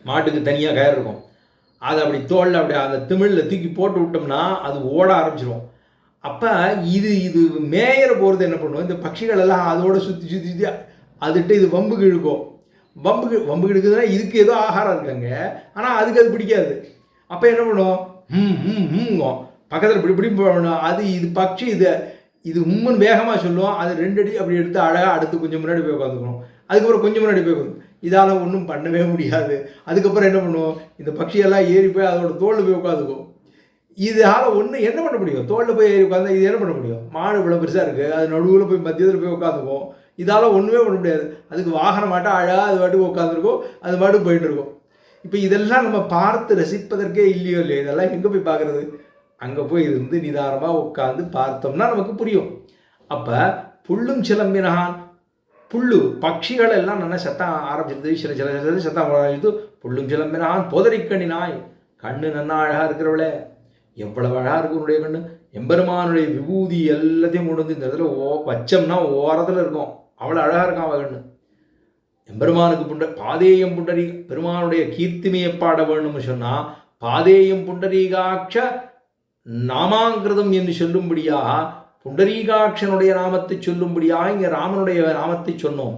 மாட்டுக்கு தனியாக கயிறு இருக்கும். அதை அப்படி தோளில் அப்படி அந்த திமிழில் தூக்கி போட்டு விட்டோம்னா அது ஓட ஆரம்பிச்சிடும். அப்போ இது மேயற போகிறது என்ன பண்ணுவோம், இந்த பட்சிகள் எல்லாம் அதோட சுற்றி அதுகிட்ட இது வம்புக்கு இழுக்கும். வம்புக்கு இழுக்குதுன்னா இதுக்கு ஏதோ ஆகாரம் இருக்காங்க, ஆனால் அதுக்கு அது பிடிக்காது. அப்போ என்ன பண்ணுவோம், பக்கத்தில் இப்படி போகணும். இது பட்சி இது உம்முன்னு வேகமாக சொல்லுவோம். அது 2 அடி அப்படி எடுத்து அழகாக அடுத்து கொஞ்சம் முன்னாடி போய் உட்காந்துக்கணும், அதுக்கப்புறம் கொஞ்சம் முன்னாடி போய் உட்காந்து. இதால் ஒன்றும் பண்ணவே முடியாது. அதுக்கப்புறம் என்ன பண்ணுவோம், இந்த பட்சியெல்லாம் ஏறி போய் அதோட தோளில் போய் உட்காந்துக்கும். இதால் ஒன்று என்ன பண்ண முடியும், தோளில் போய் ஏறி உட்காந்தா இது என்ன பண்ண முடியும். மாடு இவ்வளோ பெருசாக இருக்குது, அது நடுவில் போய் மத்தியத்தில் போய் உட்காந்துக்கும். இதால் ஒன்றுமே பண்ண முடியாது. அதுக்கு வாகனம் மாட்டா அழகாக அது பாட்டுக்கு உட்காந்துருக்கும், அது பாட்டுக்கு போயிட்டு இருக்கும். இப்போ இதெல்லாம் நம்ம பார்த்து ரசிப்பதற்கே இல்லையோ. இதெல்லாம் எங்கே போய் பார்க்குறது, அங்கே போய் இருந்து நிதானமாக உட்காந்து பார்த்தோம்னா நமக்கு புரியும். அப்போ புல்லும் சிலம்பினான், புல்லு பட்சிகள் எல்லாம் நல்லா சத்தம் ஆரம்பிச்சிருது. சில சத்தம் ஆரம்பிச்சு. புல்லும் சிலம்பினான் போதரிக்கண்ணி நாய், கண்ணு நன்னா அழகாக இருக்கிறவளே, எவ்வளவு அழகாக இருக்கு உன்னுடைய கண்ணு. எம்பெருமானுடைய விபூதி எல்லாத்தையும் கொண்டு வந்து இந்த இடத்துல வச்சோம்னா ஓரத்தில் இருக்கும், அவ்வளோ அழகாக இருக்கான் அவ கண்ணு. எம்பெருமானுக்கு பாதேயம் புண்டரி, பெருமானுடைய கீர்த்திமையை பாட வேணும்னு சொன்னால் பாதேயம் புண்டரீகாட்ச நாமாங்கிருதம் என்று சொல்லும்படியா, புண்டரீகாட்சனுடைய நாமத்தை சொல்லும்படியா இங்கே ராமனுடைய நாமத்தை சொன்னோம்.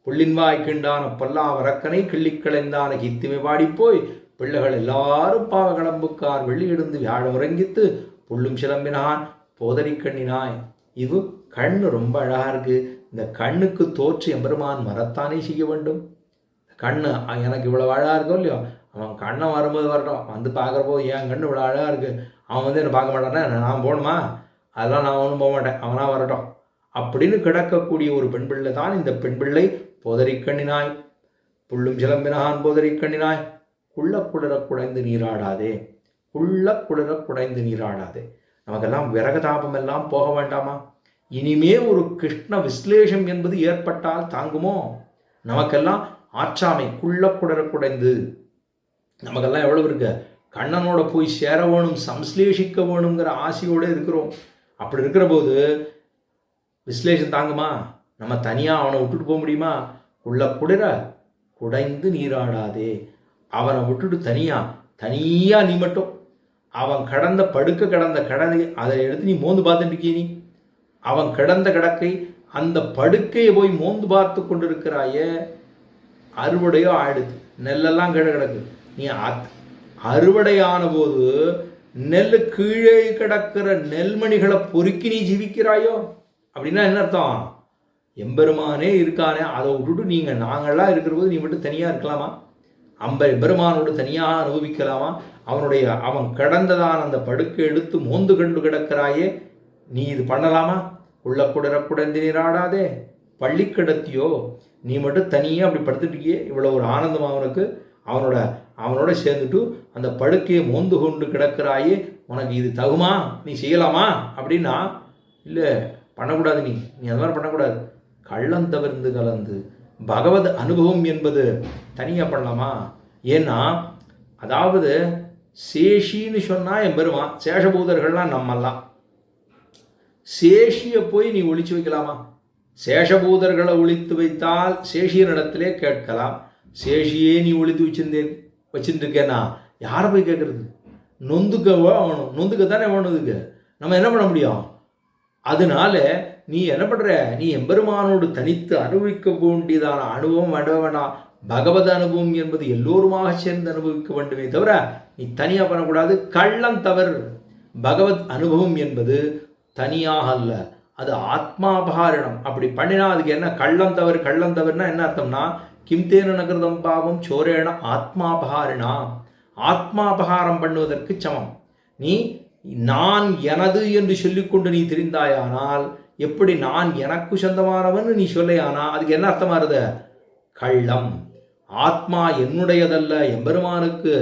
புள்ளின்வாய் கிண்டான பல்லாவரக்கனை கிள்ளிக்களைந்தான கீர்த்திமை பாடிப்போய் பிள்ளைகள் எல்லாரும் பாவ கடம்புக்கார் வெள்ளி எடுந்து வியாழம் உறங்கித்து புல்லும் சிலம்பினான் போதரிக்கண்ணினாய். இது கண்ணு ரொம்ப அழகா இருக்கு. இந்த கண்ணுக்கு தோற்று எம்பெருமான் மரத்தானே செய்ய வேண்டும். கண்ணு எனக்கு இவ்வளவு அழகா இருக்கோ இல்லையோ, அவன் கண்ணை வரும்போது வரட்டும், வந்து பார்க்குறப்போ என் கண்ணு இவ்வளோ அழகா இருக்கு, அவன் என்னை பார்க்க மாட்டானே, நான் போகணுமா, அதெல்லாம் நான் ஒன்றும் போக மாட்டேன், அவனா வரட்டும் அப்படின்னு கிடக்கக்கூடிய ஒரு பெண் பிள்ளை தான் இந்த பெண் பிள்ளை. போதரிக்கண்ணினாய் புல்லும் சிலம்பினான் போதரிக்கண்ணினாய், குளிர குடைந்து நீராடாதே, குளிர குடைந்து நீராடாதே. நமக்கெல்லாம் விரகதாபம் எல்லாம் போக வேண்டாமா? இனிமே ஒரு கிருஷ்ண விஸ்லேஷம் என்பது ஏற்பட்டால் தாங்குமோ? நமக்கெல்லாம் ஆற்றாமை குளிர குடைந்து. நமக்கெல்லாம் எவ்வளவு இருக்கு, கண்ணனோட போய் சேர வேணும், சம்ஸ்லேஷிக்க வேணுங்கிற ஆசையோடு இருக்கிறோம். அப்படி இருக்கிற போது விஸ்லேஷம் தாங்குமா? நம்ம தனியாக அவனை விட்டுட்டு போக முடியுமா? குளிர குடைந்து நீராடாதே. அவனை விட்டுட்டு தனியாக நீ மட்டும் அவன் கடந்த கடனை அதை எடுத்து நீ மோந்து பார்த்துட்டு இருக்கிய. நீ அவன் கிடந்த கிடக்கை அந்த படுக்கையை போய் மோந்து பார்த்து கொண்டு இருக்கிறாயே, அறுவடையோ ஆயிடுது, நெல்லெல்லாம் கீழே கிடக்கு. நீ அறுவடையான போது நெல் கீழே கிடக்கிற நெல்மணிகளை பொறுக்கி நீ ஜீவிக்கிறாயோ அப்படின்னா என்ன அர்த்தம்? எம்பெருமானே இருக்கானே, அதை விட்டுட்டு நாங்கள்லாம் இருக்கிற போது நீ மட்டும் தனியாக இருக்கலாமா? எம்பெருமானோடு தனியாக அனுபவிக்கலாமா? அவன் கடந்ததான் அந்த படுக்கை எடுத்து மோந்து கண்டு கிடக்கிறாயே, நீ இது பண்ணலாமா? குளிர குடைந்து நீராடாதே. பள்ளி கிடத்தியோ நீ மட்டும் தனியாக அப்படி படுத்துட்டு இருக்கியே, இவ்வளோ ஒரு ஆனந்தம் அவனுக்கு, அவனோட சேர்ந்துட்டு அந்த படுக்கையை மோந்து கொண்டு கிடக்கிறாயே, உனக்கு இது தகுமா, நீ செய்யலாமா அப்படின்னா, இல்லை பண்ணக்கூடாது, நீ அது மாதிரி பண்ணக்கூடாது, கள்ளம் தவிர்ந்து கலந்து பகவத் அனுபவம் என்பது தனியாக பண்ணலாமா? ஏன்னா அதாவது சேஷின்னு சொன்னால் எம்பெருமான், சேஷபூதர்கள்லாம் நம்மெல்லாம். சேஷியை போய் நீ ஒழிச்சு வைக்கலாமா? சேஷபூதர்களை ஒழித்து வைத்தால் சேஷியனிடத்திலே கேட்கலாம். சேஷியே நீ ஒழித்து வச்சுட்டு இருக்கேன்னா யாரை போய் கேட்கறது? நொந்துக்கவோ அவனும், நொந்துக்கத்தானே வேணுதுக்கு, நம்ம என்ன பண்ண முடியும்? அதனால நீ என்ன பண்ற, நீ எம்பெருமானோடு தனித்து அனுபவிக்க வேண்டியதான அனுபவம் வேண்டாம். பகவத் அனுபவம் என்பது எல்லோருமாக சேர்ந்து அனுபவிக்க வேண்டுமே தவிர நீ தனியாக பண்ணக்கூடாது. கள்ளம் தவறு. பகவத் அனுபவம் என்பது தனியாக அல்ல, அது ஆத்மாபகாரணம். அப்படி பண்ணினா அதுக்கு என்ன கள்ளம் தவறு? கள்ளம் தவறுனா என்ன அர்த்தம்னா, கிம்தேன நகிருதம் பாவம் சோரேன ஆத்மாபகாரிணா, ஆத்மாபகாரம் பண்ணுவதற்கு சமம். நீ நான் எனது என்று சொல்லிக்கொண்டு நீ தெரிந்தாயானால், எப்படி நான் எனக்கு சொந்தமானவன் நீ சொல்லையானா அதுக்கு என்ன அர்த்தமாறுது? கள்ளம். ஆத்மா என்னுடையதல்ல, எம்பெருமானுக்கு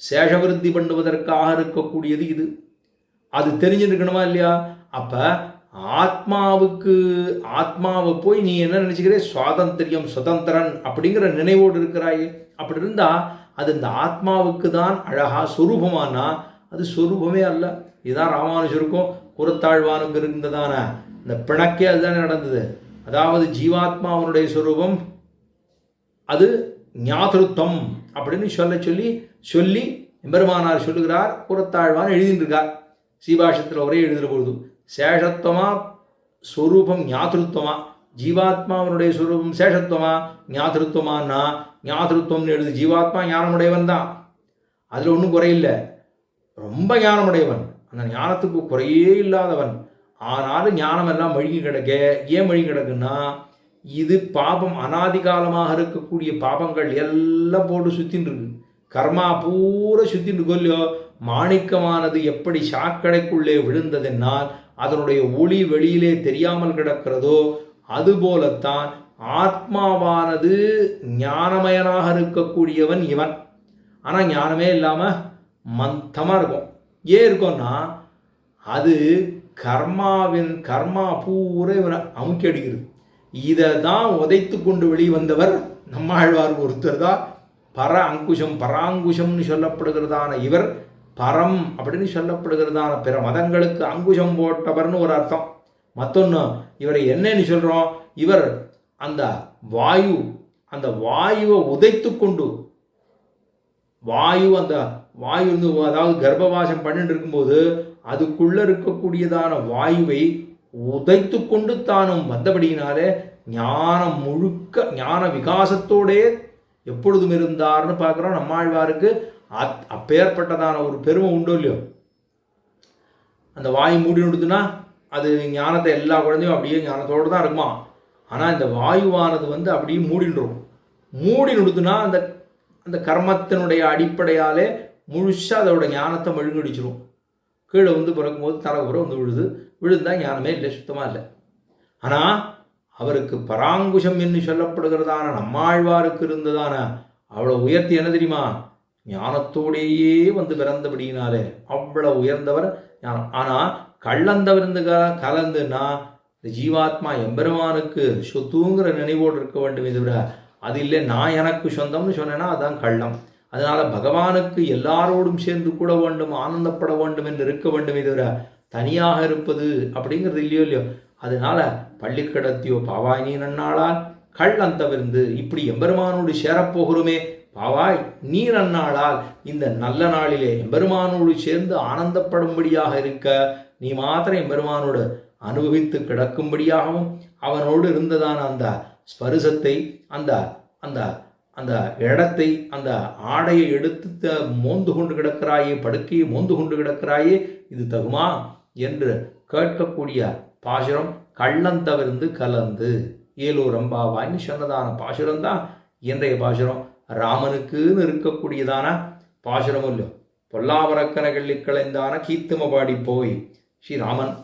சேஷவிருத்தி பண்ணுவதற்காக இருக்கக்கூடியது இது. அது தெரிஞ்சுருக்கணுமா இல்லையா? அப்ப ஆத்மாவை போய் நீ என்ன நினைச்சுக்கிற, சுவாதந்திரியம் சுதந்திரன் அப்படிங்கிற நினைவோடு இருக்கிறாயே. அப்படி இருந்தா அது இந்த ஆத்மாவுக்கு தான் அழகா சொரூபமானா அது சொரூபமே அல்ல. இதுதான் ராமானுஜருக்கும் குரத்தாழ்வானுக்கு இருந்ததான இந்த பிணக்கே அதுதானே நடந்தது. அதாவது ஜீவாத்மா அவனுடைய சொரூபம், அது ஞாதிருத்தம் அப்படின்னு சொல்லி எம்பெருமானார் சொல்லுகிறார். குரத்தாழ்வான் எழுதிட்டுருக்கார் சீபாஷத்தில் ஒரே எழுதுகிற பொழுது, சேஷத்துவமா ஸ்வரூபம் ஞாதிருத்தமா, ஜீவாத்மாவனுடைய ஸ்வரூபம் சேஷத்துவமா ஞாதிருத்தமானா, ஞாதிருத்தம்னு எழுது. ஜீவாத்மா ஞானமுடையவன் தான், அதில் ஒன்றும் குறையில்லை, ரொம்ப ஞானமுடையவன், அந்த ஞானத்துக்கு குறையே இல்லாதவன். ஆனாலும் ஞானம் எல்லாம் மழுங்கி கிடக்க. ஏன் மழுங்கி கிடக்குன்னா, இது பாபம், அனாதிகாலமாக இருக்கக்கூடிய பாபங்கள் எல்லாம் போட்டு சுத்தின்னு இருக்கு. கர்மா பூரா சுத்தின்னு இருக்கோ. மாணிக்கமானது எப்படி சாக்கடைக்குள்ளே விழுந்ததென்னால் அதனுடைய ஒளி வெளியிலே தெரியாமல் கிடக்கிறதோ, அதுபோலத்தான் ஆத்மாவானது ஞானமயனாக இருக்கக்கூடியவன் இவன். ஆனால் ஞானமே இல்லாமல் மந்தமாக இருக்கும். ஏன் இருக்கும்னா, அது கர்மா பூரா இவனை அமுக்கி அடிக்கிறது. இதை தான் உதைத்து கொண்டு வெளிவந்தவர் நம்மாழ்வார் ஒருத்தர் தான். பராங்குஷம்னு சொல்லப்படுகிறதான இவர், பரம் அப்படின்னு சொல்லப்படுகிறதான பிற மதங்களுக்கு அங்குஷம் போட்டவர்னு ஒரு அர்த்தம். மற்றொன்று, இவரை என்னன்னு சொல்கிறோம், இவர் அந்த வாயுவை உதைத்து கொண்டு, அந்த வாயு வந்து அதாவது கர்ப்பவாசம் பண்ணிட்டு இருக்கும்போது அதுக்குள்ள இருக்கக்கூடியதான வாயுவை உதைத்து கொண்டு தானும் வந்தபடியினாலே ஞானம் முழுக்க ஞான விகாசத்தோடே எப்பொழுதும் இருந்தார்னு பார்க்குறோம். நம்மாழ்வாருக்கு அப்பேற்பட்டதான ஒரு பெருமை உண்டோ இல்லையோ. அந்த வாயு மூடி நடுத்துனா அது ஞானத்தை எல்லா குழந்தையும் அப்படியே ஞானத்தோடு தான் இருக்குமா. ஆனால் இந்த வாயுவானது வந்து அப்படியே மூடி நடுத்துனா அந்த கர்மத்தினுடைய அடிப்படையாலே முழுசாக அதோட ஞானத்தை மழுங்கடிச்சிரும். கீழே வந்து பிறக்கும்போது தலைப்புற வந்து விழுந்தால் ஞானமே இல்லை, சுத்தமாக இல்லை. ஆனால் அவருக்கு பராங்குஷம் என்று சொல்லப்படுகிறதான நம்மாழ்வாருக்கு இருந்ததான அவ்வளோ உயர்த்தி என்ன தெரியுமா, ஞானத்தோடையே வந்து பிறந்தபடியினாலே அவ்வளவு உயர்ந்தவர் ஞானம். ஆனால் கள்ளந்தவிருந்து கலந்துன்னா இந்த ஜீவாத்மா எம்பெருமானுக்கு சொத்துங்கிற நினைவோடு இருக்க வேண்டும். இதை விட அது இல்லை, நான் எனக்கு சொந்தம்னு சொன்னேன்னா அதுதான் கள்ளம். அதனால பகவானுக்கு எல்லாரோடும் சேர்ந்து கூட வேண்டும், ஆனந்தப்பட வேண்டும் என்று இருக்க வேண்டும். இதை விட தனியாக இருப்பது அப்படிங்கிறது இல்லையோ. அதனால பள்ளி கடத்தியோ பாவாய் நீ நன்னாளால் கள்ளம் தவிர்ந்து இப்படி எம்பெருமானோடு சேரப்போகிறோமே, பாவாய் நீ நன்னாளால் இந்த நல்ல நாளிலே எம்பெருமானோடு சேர்ந்து ஆனந்தப்படும்படியாக இருக்க நீ மாத்திரம் எம்பெருமானோடு அனுபவித்து கிடக்கும்படியாகவும் அவனோடு இருந்ததான அந்த ஸ்பரிசத்தை, அந்த அந்த அந்த இடத்தை, அந்த ஆடையை எடுத்து மோந்து கொண்டு கிடக்கிறாயே, படுக்கையை மோந்து கொண்டு கிடக்கிறாயே, இது தகுமா என்று கேட்கக்கூடிய பாசுரம் கள்ளந்தவிர்ந்து கலந்து ஏலோரம்பாவாய்னு சொன்னதான பாசுரம் தான் இன்றைய பாசுரம். ராமனுக்குன்னு இருக்கக்கூடியதான பாசுரம் இல்லை. பொல்லாவரக்கன கள்ளி களைந்தான கீர்த்தம பாடி போய் ஸ்ரீராமன்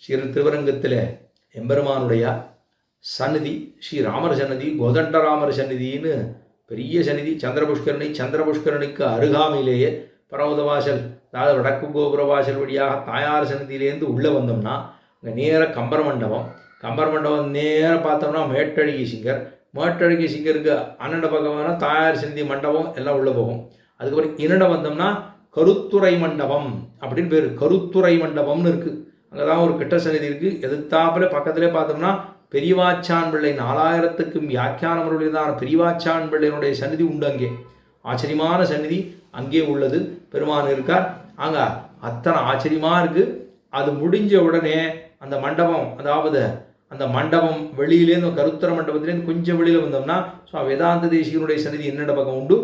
ஸ்ரீ திருவரங்கத்தில் எம்பெருமானுடைய சந்நிதி, ஸ்ரீ ராமர் சந்நிதி, கோதண்டராமர் சந்நிதின்னு பெரிய சந்நிதி. சந்திரபுஷ்கரணிக்கு அருகாமையிலேயே பரவதவாசல், அதாவது வடக்கு கோபுர வாசல் வழியாக தாயார் சந்நிதியிலேருந்து உள்ளே வந்தோம்னா இங்கே நேராக கம்பர மண்டபம் நேராக பார்த்தோம்னா மேட்டழகி சிங்கருக்கு அன்னண்ட பக்கமான தாயார் சந்நிதி மண்டபம் எல்லாம் உள்ளே போகும். அதுக்கப்புறம் இன்னட வந்தோம்னா கருத்துறை மண்டபம் அப்படின்னு பேர். கருத்துறை மண்டபம்னு இருக்குது. அங்கே தான் ஒரு கிட்ட சந்நிதி இருக்குது. எதிர்த்தாப்புல பக்கத்திலே பார்த்தோம்னா பெரியவாச்சான் பிள்ளை 4000க்கும் வியாக்கியானவருடையதான பெரியவாச்சான் பிள்ளையினுடைய சந்நிதி உண்டு. அங்கே ஆச்சரியமான சந்நிதி அங்கே உள்ளது. பெருமான் இருக்கார் அங்கே. அத்தனை ஆச்சரியமாக இருக்குது. அது முடிஞ்ச உடனே அந்த மண்டபம், அதாவது அந்த மண்டபம் வெளியிலேருந்து கருத்தர மண்டபத்திலேருந்து கொஞ்சம் வெளியில் வந்தோம்னா வேதாந்த தேசிகனுடைய சந்நிதி என்னென்ன பக்கம் உண்டு.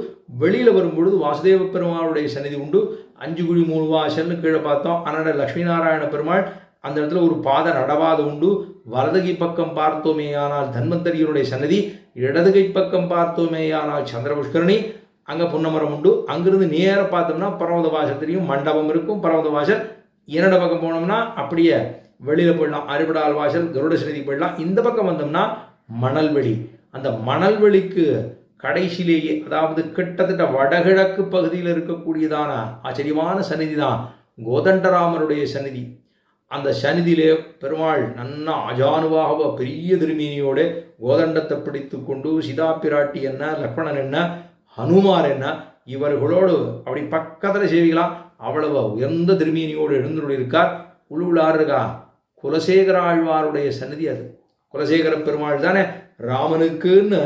வெளியில் வரும்பொழுது வாசுதேவ பெருமாளுடைய சந்நிதி உண்டு. 5 குழி 3 வாசல்னு கீழே பார்த்தோம். அதனால் லட்சுமி நாராயண பெருமாள் அந்த இடத்துல ஒரு பாத நடவாதம் உண்டு. வலதுகை பக்கம் பார்த்தோமேயானால் தன்வந்தரியினுடைய சன்னதி, இடதுகை பக்கம் பார்த்தோமேயானால் சந்திரபுஷ்கரணி, அங்கே புன்னமரம் உண்டு. அங்கிருந்து நேராக பார்த்தோம்னா பர்வத வாசல் தெரியும், மண்டபம் இருக்கும். பர்வத வாசல் இரண்டு பக்கம் போனோம்னா அப்படியே வெளியில் போயிடலாம். அறுபடால் வாசல், கருட சன்னதி போயிடலாம். இந்த பக்கம் வந்தோம்னா மணல்வெளி. அந்த மணல்வெளிக்கு கடைசியிலேயே, அதாவது கிட்டத்தட்ட வடகிழக்கு பகுதியில் இருக்கக்கூடியதான ஆச்சரியமான சந்நிதி தான் கோதண்டராமருடைய சந்நிதி. அந்த சந்நிதியிலே பெருமாள் நன்னா அஜானுவாக பெரிய திருமீனியோடு கோதண்டத்தை பிடித்து கொண்டு சீதா பிராட்டி என்ன, லக்ஷ்மணன் என்ன, ஹனுமார் என்ன, இவர்களோடு அப்படி பக்கத்தில் சேவிக்கலாம். அவ்வளவு உயர்ந்த திருமீனியோடு எழுந்துள்ள இருக்கார். உள்ளுள்ளார் இருக்கா குலசேகர ஆழ்வாருடைய சந்நிதி. அது குலசேகர பெருமாள் தானே ராமனுக்குன்னு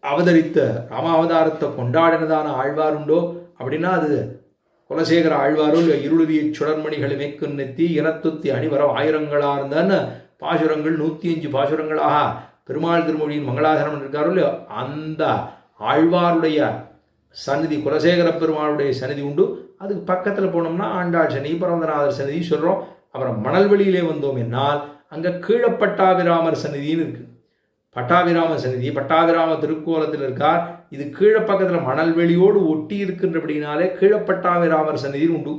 அவதரித்த ராமாவதாரத்தை கொண்டாடினதான ஆழ்வார் உண்டோ அப்படின்னா அது குலசேகர ஆழ்வாரும். இருளுதிய சுடர்மணிகள் மேற்கு நெத்தி இனத்துத்தி அணிவர ஆயிரங்களார்ந்தான்னு பாசுரங்கள் 105 பாசுரங்களாக பெருமாள் திருமொழியின் மங்களாசனம் இருக்காரோ இல்லையோ, அந்த ஆழ்வாருடைய சந்நிதி குலசேகர பெருமாளுடைய சந்நிதி உண்டு. அதுக்கு பக்கத்தில் போனோம்னா ஆண்டாள் சந்நிதி, பரவந்தநாதர் சந்நிதி சொல்கிறோம். அப்புறம் மணல்வெளியிலே வந்தோம் என்னால் அங்கே கீழப்பட்டாபிராமர் சந்நிதின்னு இருக்குது. பட்டாபிராம சந்நிதி பட்டாபிராம திருக்கோலத்தில் இருக்கார். இது கீழப்பக்கத்தில் மணல்வெளியோடு ஒட்டி இருக்கின்றபடினாலே கீழப்பட்டாபிராமர் சந்நிதி உண்டு.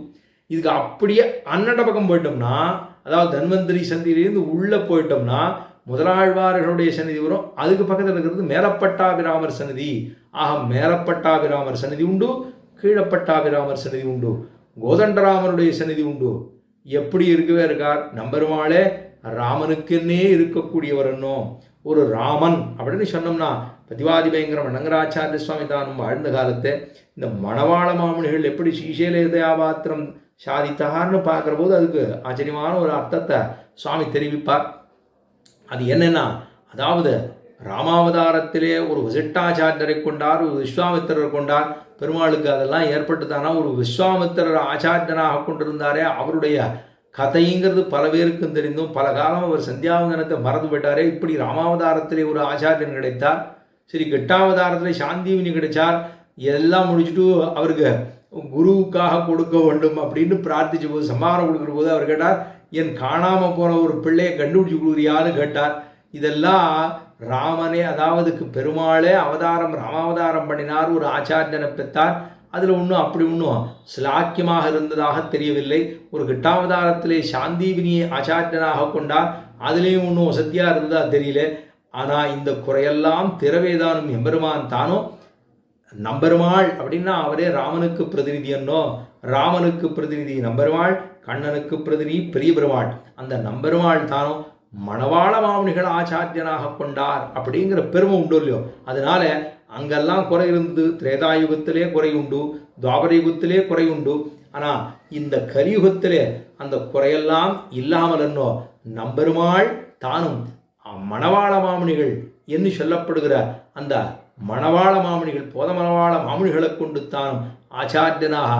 இதுக்கு அப்படியே அன்னட பக்கம் போயிட்டோம்னா, அதாவது தன்வந்திரி சந்நிதியிலேருந்து உள்ளே போயிட்டோம்னா முதலாழ்வார்களுடைய சந்நிதி வரும். அதுக்கு பக்கத்தில் இருக்கிறது மேலப்பட்டாபிராமர் சந்நிதி. ஆக மேலப்பட்டாபிராமர் சந்நிதி உண்டு, கீழப்பட்டாபிராமர் சந்நிதி உண்டு, கோதண்டராமருடைய சந்நிதி உண்டு. எப்படி இருக்கவே இருக்கார் நம்பெருமாளே ராமனுக்குன்னே இருக்கக்கூடியவர். என்னும் ஒரு ராமன் அப்படின்னு சொன்னோம்னா பதிவாதி பயங்கரம் அனங்கராச்சாரிய சுவாமி தானும் வாழ்ந்த காலத்தை இந்த மணவாள மாமுனிகள் எப்படி ஸ்ரீசைலேதயாபாத்திரம் சாதித்தார்னு பார்க்குற போது அதுக்கு ஆச்சரியமான ஒரு அர்த்தத்தை சுவாமி தெரிவிப்பார். அது என்னன்னா, அதாவது ராமாவதாரத்திலே ஒரு வசிட்டாச்சாரியரை கொண்டார், ஒரு விஸ்வாமித்திரர் கொண்டார். பெருமாளுக்கு அதெல்லாம் ஏற்பட்டு தானா ஒரு விஸ்வாமித்திரர் ஆச்சாரியனாக கொண்டிருந்தாரே, அவருடைய கதைங்கிறது பல பேருக்கும் தெரிந்தும் பல காலம் அவர் சந்தியாவந்தனத்தை மறந்து போயிட்டாரே. இப்படி ராமாவதாரத்திலே ஒரு ஆச்சாரியன் கிடைத்தார். சரி, எட்டாவதாரத்தில் சாந்திவினி கிடைச்சார். எல்லாம் முடிச்சுட்டு அவருக்கு குருவுக்காக கொடுக்க வேண்டும் அப்படின்னு பிரார்த்திச்ச போது, சம்மானம் கொடுக்குற போது அவர் கேட்டார், என் காணாமல் போன ஒரு பிள்ளையை கண்டுபிடிச்சு கொடுக்குறியான்னு கேட்டார். இதெல்லாம் ராமனே, அதாவது பெருமாளே அவதாரம் ராமாவதாரம் பண்ணினார், ஒரு ஆச்சாரியனை பெற்றார். அதில் ஒன்றும் அப்படி ஒன்றும் சிலாக்கியமாக இருந்ததாக தெரியவில்லை. ஒரு கிட்டாவதாரத்திலே சாந்திவினியை ஆச்சாரியனாக கொண்டார், அதுலேயும் ஒன்றும் வசதியாக இருந்ததா தெரியல. ஆனால் இந்த குறையெல்லாம் திறவேதானும் எம்பெருமான் தானோ. நம்பெருமாள் அப்படின்னா அவரே ராமனுக்கு பிரதிநிதி என்னோ, ராமனுக்கு பிரதிநிதி நம்பெருமாள், கண்ணனுக்கு பிரதிநிதி பெரிய பெருமாள். அந்த நம்பெருமாள் தானோ மணவாள மாமுனிகள் ஆச்சாரியனாக கொண்டார் அப்படிங்கிற பெருமை உண்டு இல்லையோ. அதனால அங்கெல்லாம் குறை இருந்தது. திரேதாயுகத்திலே குறை உண்டு, துவாபர யுகத்திலே குறை உண்டு. ஆனால் இந்த கலியுகத்திலே அந்த குறையெல்லாம் இல்லாமல் என்னோ நம்பெருமாள் தானும் மணவாள மாமுனிகள் என்று சொல்லப்படுகிற அந்த மணவாள மாமுனிகள், போதமணவாள மாமுனிகளை கொண்டு தானும் ஆச்சாரியனாக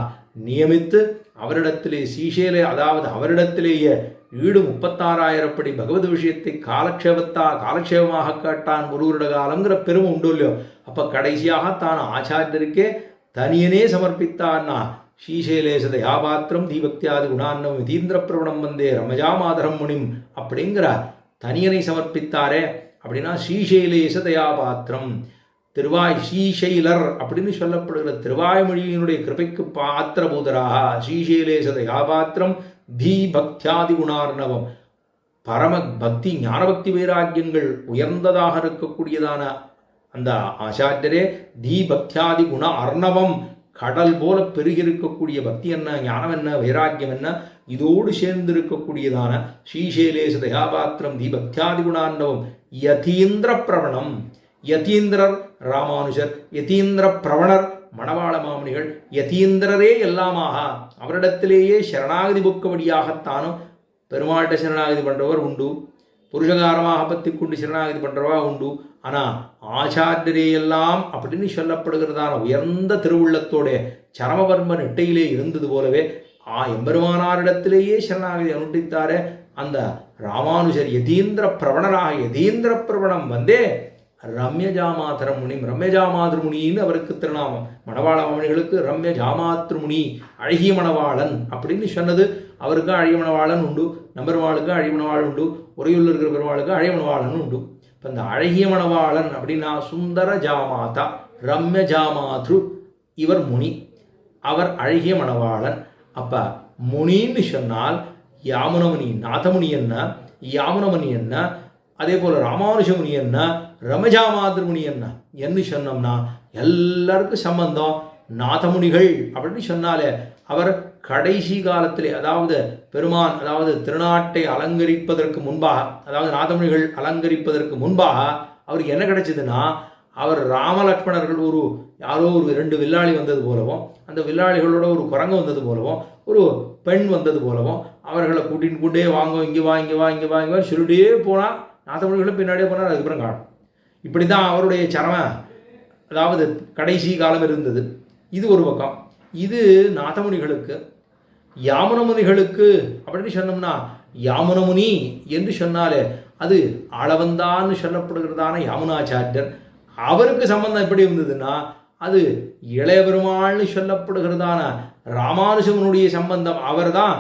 நியமித்து அவரிடத்திலே சீஷேலே, அதாவது அவரிடத்திலேயே 36,000 படி பகவத் விஷயத்தை காலக்ஷேபமாக கேட்டான் ஒரு வருட காலங்கிற பெருமை உண்டு இல்லையோ. அப்போ கடைசியாக தான் ஆச்சாரியருக்கே தனியனே சமர்ப்பித்தான்னா ஸ்ரீசைலேச தயாபாத்திரம் தீபக்தியாதி குணான்னம் விதீந்திர பிரவணம் வந்தே ரமஜாமாதரம் முனிம் அப்படிங்கிற தனியனை சமர்ப்பித்தாரே. அப்படின்னா ஸ்ரீசைலேச தயாபாத்திரம், ஸ்ரீசைலர் அப்படின்னு சொல்லப்படுகிற திருவாய்மொழியினுடைய கிருபைக்கு பாத்திரபூதராக ஸ்ரீசைலேச தயாபாத்திரம் தீபக்தியாதி குணார்ணவம் பரம பக்தி ஞானபக்தி வைராக்கியங்கள் உயர்ந்ததாக இருக்கக்கூடியதான அந்த ஆச்சாரியரே தீபக்தியாதி குண அர்ணவம் கடல் போல பெருகிருக்கக்கூடிய பக்தி என்ன, ஞானம் என்ன, வைராக்கியம் என்ன, இதோடு சேர்ந்திருக்கக்கூடியதான ஸ்ரீசைலேஷ தயாபாத்திரம் தீபக்தியாதி குணார்ணவம் யதீந்திர பிரவணம். யதீந்திரர் ராமானுஜர், யதீந்திர பிரவணர் மணவாள மாமுனிகள், யதீந்திரரே எல்லாமாக அவரிடத்திலேயே சரணாகதி புக்கபடியாகத்தானும் பெருமாள்கிட்ட சரணாகதி பண்ணுறவர் உண்டு, புருஷகாரமாக பற்றி கொண்டு சரணாகதி பண்ணுறவா உண்டு. ஆனால் ஆச்சாரியரே எல்லாம் அப்படின்னு சொல்லப்படுகிறதான உயர்ந்த திருவுள்ளத்தோட சரமபர்ம நெட்டையிலே இருந்தது போலவே எம்பெருமானாரிடத்திலேயே சரணாகதி அனுஷ்டித்தாரே அந்த ராமானுஜர் யதீந்திர பிரவணராக யதீந்திர பிரவணம் வந்தே ரம்யஜாமாதரமுனி, ரம்யஜாமாதிருமுனின்னு அவருக்கு திருநாமம். மணவாள மாமணிகளுக்கு ரம்யஜாமாத்ருமுனி, அழகிய மணவாளன் அப்படின்னு சொன்னது. அவருக்கு அழகிய மணவாளன் உண்டு, நம்பெருமாளுக்கு அழகிய மணவாளன் உண்டு, உறையுள்ள இருக்கிற பெருமாளுக்கு அழகிய மணவாளன் உண்டு. இப்போ இந்த அழகிய மணவாளன் அப்படின்னா சுந்தர ஜாமாதா ரம்ய ஜாமாத்ரு, இவர் முனி, அவர் அழகிய மணவாளன். அப்போ முனின்னு சொன்னால் யாமுனமுனி நாதமுனி என்ன, யாமுனமுனி என்ன, அதே போல் ராமானுஜமுனி என்ன, ரமஜாமாதிருமுனி என்ன என்று சொன்னோம்னா எல்லாருக்கும் சம்பந்தம். நாதமுனிகள் அப்படின்னு சொன்னாலே அவர் கடைசி காலத்திலே, அதாவது பெருமான் அதாவது திருநாட்டை அலங்கரிப்பதற்கு முன்பாக, அதாவது நாதமுனிகள் அலங்கரிப்பதற்கு முன்பாக அவருக்கு என்ன கிடைச்சதுன்னா, அவர் ராமலக்ஷ்மணர்கள் ஒரு யாரோ ஒரு 2 வில்லாளி வந்தது போலவும், அந்த வில்லாளிகளோட ஒரு குரங்கு வந்தது போலவும், ஒரு பெண் வந்தது போலவும், அவர்களை கூட்டின்னு கொண்டே வாங்க இங்கே வா இங்கே வா இங்கே வா இங்கே சொல்லிட்டே போனால் நாதமுனிகளும் பின்னாடியே போனால் அதுக்கப்புறம் காணும். இப்படி தான் அவருடைய சரம அதாவது கடைசி காலம் இருந்தது. இது ஒரு பக்கம். இது நாதமுனிகளுக்கு. யாமுனமுனிகளுக்கு அப்படின்னு சொன்னோம்னா, யாமுனமுனி என்று சொன்னாலே அது ஆளவந்தான்னு சொல்லப்படுகிறதான யாமுனாச்சாரியர். அவருக்கு சம்பந்தம் எப்படி இருந்ததுன்னா, அது இளைய பெருமாள்னு சொல்லப்படுகிறதான ராமானுஜமுனுடைய சம்பந்தம். அவர் தான்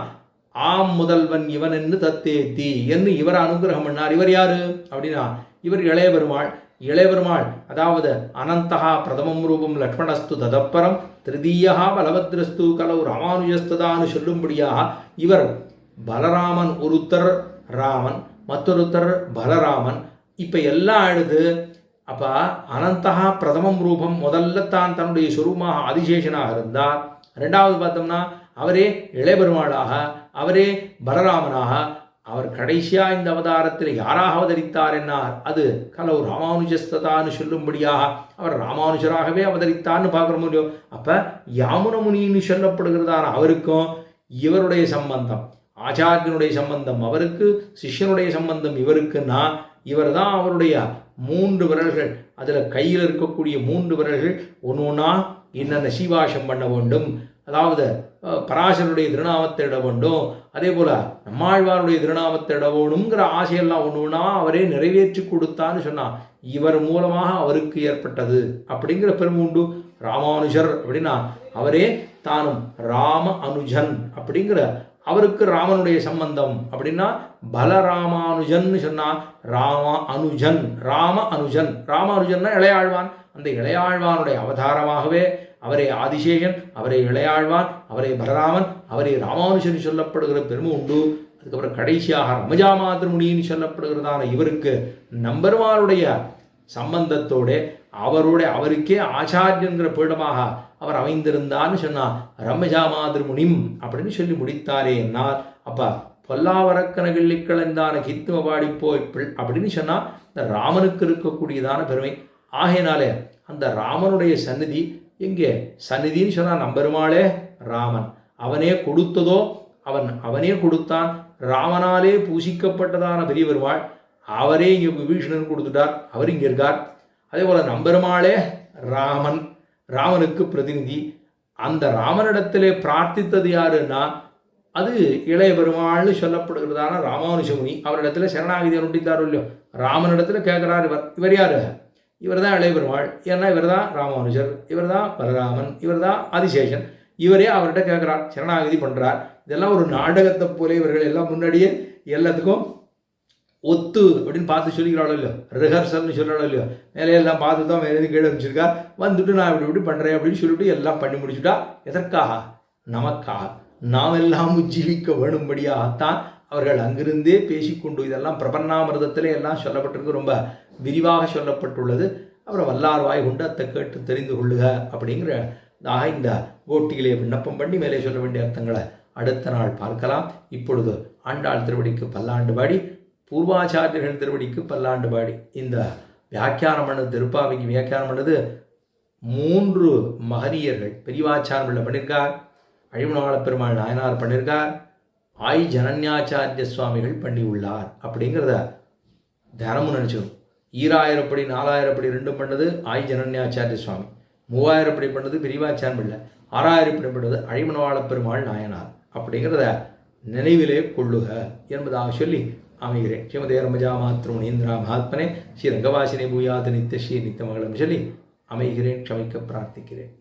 ஆம் முதல்வன் இவன் என்று தத்தேத்தி என்று இவர் அனுகிரகம் பண்ணார். இவர் யாரு அப்படின்னா, இவர் இளைய பெருமாள். இளைய பெருமாள் அதாவது அனந்தகா பிரதமம் ரூபம் லக்ஷ்மணஸ்து ததப்பரம் திருதீயா பலபத்ரஸ்து கலவு ராமானுஜஸ்ததான்னு சொல்லும்படியாக இவர் பலராமன், ஒருத்தர் ராமன், மற்றொருத்தர் பலராமன். இப்போ எல்லாம் எழுது. அப்போ அனந்தகா பிரதமம் ரூபம் முதல்ல தான் தன்னுடைய சொரூபமாக ஆதிசேஷனாக இருந்தார். ரெண்டாவது பார்த்தோம்னா அவரே இளைய பெருமாளாக, அவரே பலராமனாக, அவர் கடைசியாக இந்த அவதாரத்தில் யாராக அவதரித்தார் என்னார், அது கலவு ராமானுஜஸ்ததான்னு சொல்லும்படியாக அவர் ராமானுஜராகவே அவதரித்தார்னு பார்க்குற முடியும். அப்போ யாமுனமுனின்னு சொல்லப்படுகிறதான அவருக்கும் இவருடைய சம்பந்தம், ஆச்சாரியனுடைய சம்பந்தம் அவருக்கு, சிஷ்யனுடைய சம்பந்தம் இவருக்குன்னா, இவர் தான் அவருடைய 3 விரல்கள். அதில் கையில் இருக்கக்கூடிய 3 விரல்கள் ஒன்று ஒன்றா என்னென்ன சீவாசம் பண்ண வேண்டும், அதாவது பராசருடைய திருநாமத்தை இட வேண்டும், அதே போல் நம்மாழ்வாருடைய திருநாமத்தை இட வேணுங்கிற ஆசையெல்லாம் ஒன்று ஒன்றா அவரே நிறைவேற்றி கொடுத்தான்னு சொன்னான். இவர் மூலமாக அவருக்கு ஏற்பட்டது அப்படிங்கிற பெருமை உண்டு. ராமானுஜர் அப்படின்னா அவரே தானும் ராம அனுஜன் அப்படிங்கிற அவருக்கு ராமனுடைய சம்பந்தம். அப்படின்னா பலராமானுஜன் சொன்னா ராம அனுஜன், ராம அனுஜன், ராமானுஜன்னா இளையாழ்வான். அந்த இளையாழ்வானுடைய அவதாரமாகவே அவரே ஆதிசேஷன், அவரே இளையாழ்வான், அவரே பலராமன், அவரே ராமானுஜன் சொல்லப்படுகிற பெருமை உண்டு. அதுக்கப்புறம் கடைசியாக ரமஜாமாதிருமுனின்னு சொல்லப்படுகிறதான இவருக்கு நம்பெருமாளுடைய சம்பந்தத்தோட அவருக்கே ஆச்சாரியங்கிற பீடமாக அவர் அமைந்திருந்தான்னு சொன்னார். ரமஜாமாதிருமுனிம் அப்படின்னு சொல்லி முடித்தாரே என்னால். அப்போ பொல்லாவரக்கனகிள்ளி கலந்தான கித்தும பாடிப்போய் அப்படின்னு சொன்னால் இந்த ராமனுக்கு இருக்கக்கூடியதான பெருமை. ஆகையினாலே அந்த ராமனுடைய சந்நிதி எங்கே சந்நிதின்னு சொன்னால் நம்பெருமாளே ராமன், அவனே கொடுத்ததோ அவனே கொடுத்தான். ராமனாலே பூசிக்கப்பட்டதான பெரிய பெருமாள் அவரே இங்கே விபீஷணன் கொடுத்துட்டார், அவர் இங்கே இருக்கார். அதே போல் நம்பெருமாளே ராமன், ராமனுக்கு பிரதிநிதி. அந்த ராமனிடத்திலே பிரார்த்தித்தது யாருன்னா அது இளைய பெருமாள்னு சொல்லப்படுகிறதான ராமானுஜமுனி. அவரிடத்துல சரணாகதி அனுட்டித்தாரோ இல்லையோ, ராமனிடத்துல கேட்குறார். இவர் யாரு? இவர் தான் இளைய பெருமாள். ஏன்னா இவர் தான் ராமானுஜர், இவர் தான் பலராமன், இவர் தான் ஆதிசேஷன். இவரே அவர்கிட்ட கேட்குறார், சரணாகதி பண்ணுறார். இதெல்லாம் ஒரு நாடகத்தை போல இவர்கள் எல்லாம் முன்னாடியே எல்லாத்துக்கும் ஒத்து அப்படின்னு பார்த்து சொல்லிக்கிறாளோ இல்லையோ, ரிஹர்சல்னு சொல்கிறாளோ இல்லையோ, மேலே எல்லாம் பார்த்து தான் மேலே கீழே வச்சுருக்கா. வந்துட்டு நான் இப்படி பண்ணுறேன் அப்படின்னு சொல்லிட்டு எல்லாம் பண்ணி முடிச்சுட்டா. எதற்காக? நமக்காக, நாம் எல்லாம் உஜ்ஜீவிக்க வேணும்படியாகத்தான் அவர்கள் அங்கிருந்தே பேசிக்கொண்டு இதெல்லாம் பிரபன்னாமிர்தத்திலே எல்லாம் சொல்லப்பட்டிருக்கு, ரொம்ப விரிவாக சொல்லப்பட்டுள்ளது. அப்புறம் வல்லார் வாய் கொண்டு அத்தை கேட்டு தெரிந்து கொள்ளுக அப்படிங்கிற இந்த கோட்டியிலே விண்ணப்பம் பண்ணி மேலே சொல்ல வேண்டிய அர்த்தங்களை அடுத்த நாள் பார்க்கலாம். இப்பொழுது ஆண்டாள் திருவடிக்கு பல்லாண்டு பாடி, பூர்வாச்சாரியர்கள் திருவடிக்கு பல்லாண்டு பாடி, இந்த வியாக்கியானம் பண்ணது, திருப்பாவைக்கு வியாக்கியானம் பண்ணது 3 மகரியர்கள். பெரியவாச்சாரம் பண்ணியிருக்கார், அழிமணவாள பெருமாள் நாயனார் பண்ணியிருக்கார், ஆய் ஜனன்யாச்சாரிய சுவாமிகள் பண்ணி உள்ளார். அப்படிங்கிறத தினமும் நினச்சிக்கணும். 2000 படி 4000 படி 2 பண்ணது ஆய் ஜனன்யாச்சாரிய சுவாமி, 3000 படி பண்ணது பெரியவாச்சாரம் பிள்ளை, 6000 படி பண்ணது அழிமணவாள பெருமாள் நாயனார். அப்படிங்கிறத நினைவிலே கொள்ளுக என்பதாக சொல்லி அமைகிறேன். ஸ்ரீமதே ரமஜா மாத்ருமணீந்திரா மகாத்மனே ஸ்ரீ ரங்கவாசினி பூயாத நித்திய ஸ்ரீ நித்தியமங்கலம் சொல்லி அமைகிறேன். க்ஷமிக்க பிரார்த்திக்கிறேன்.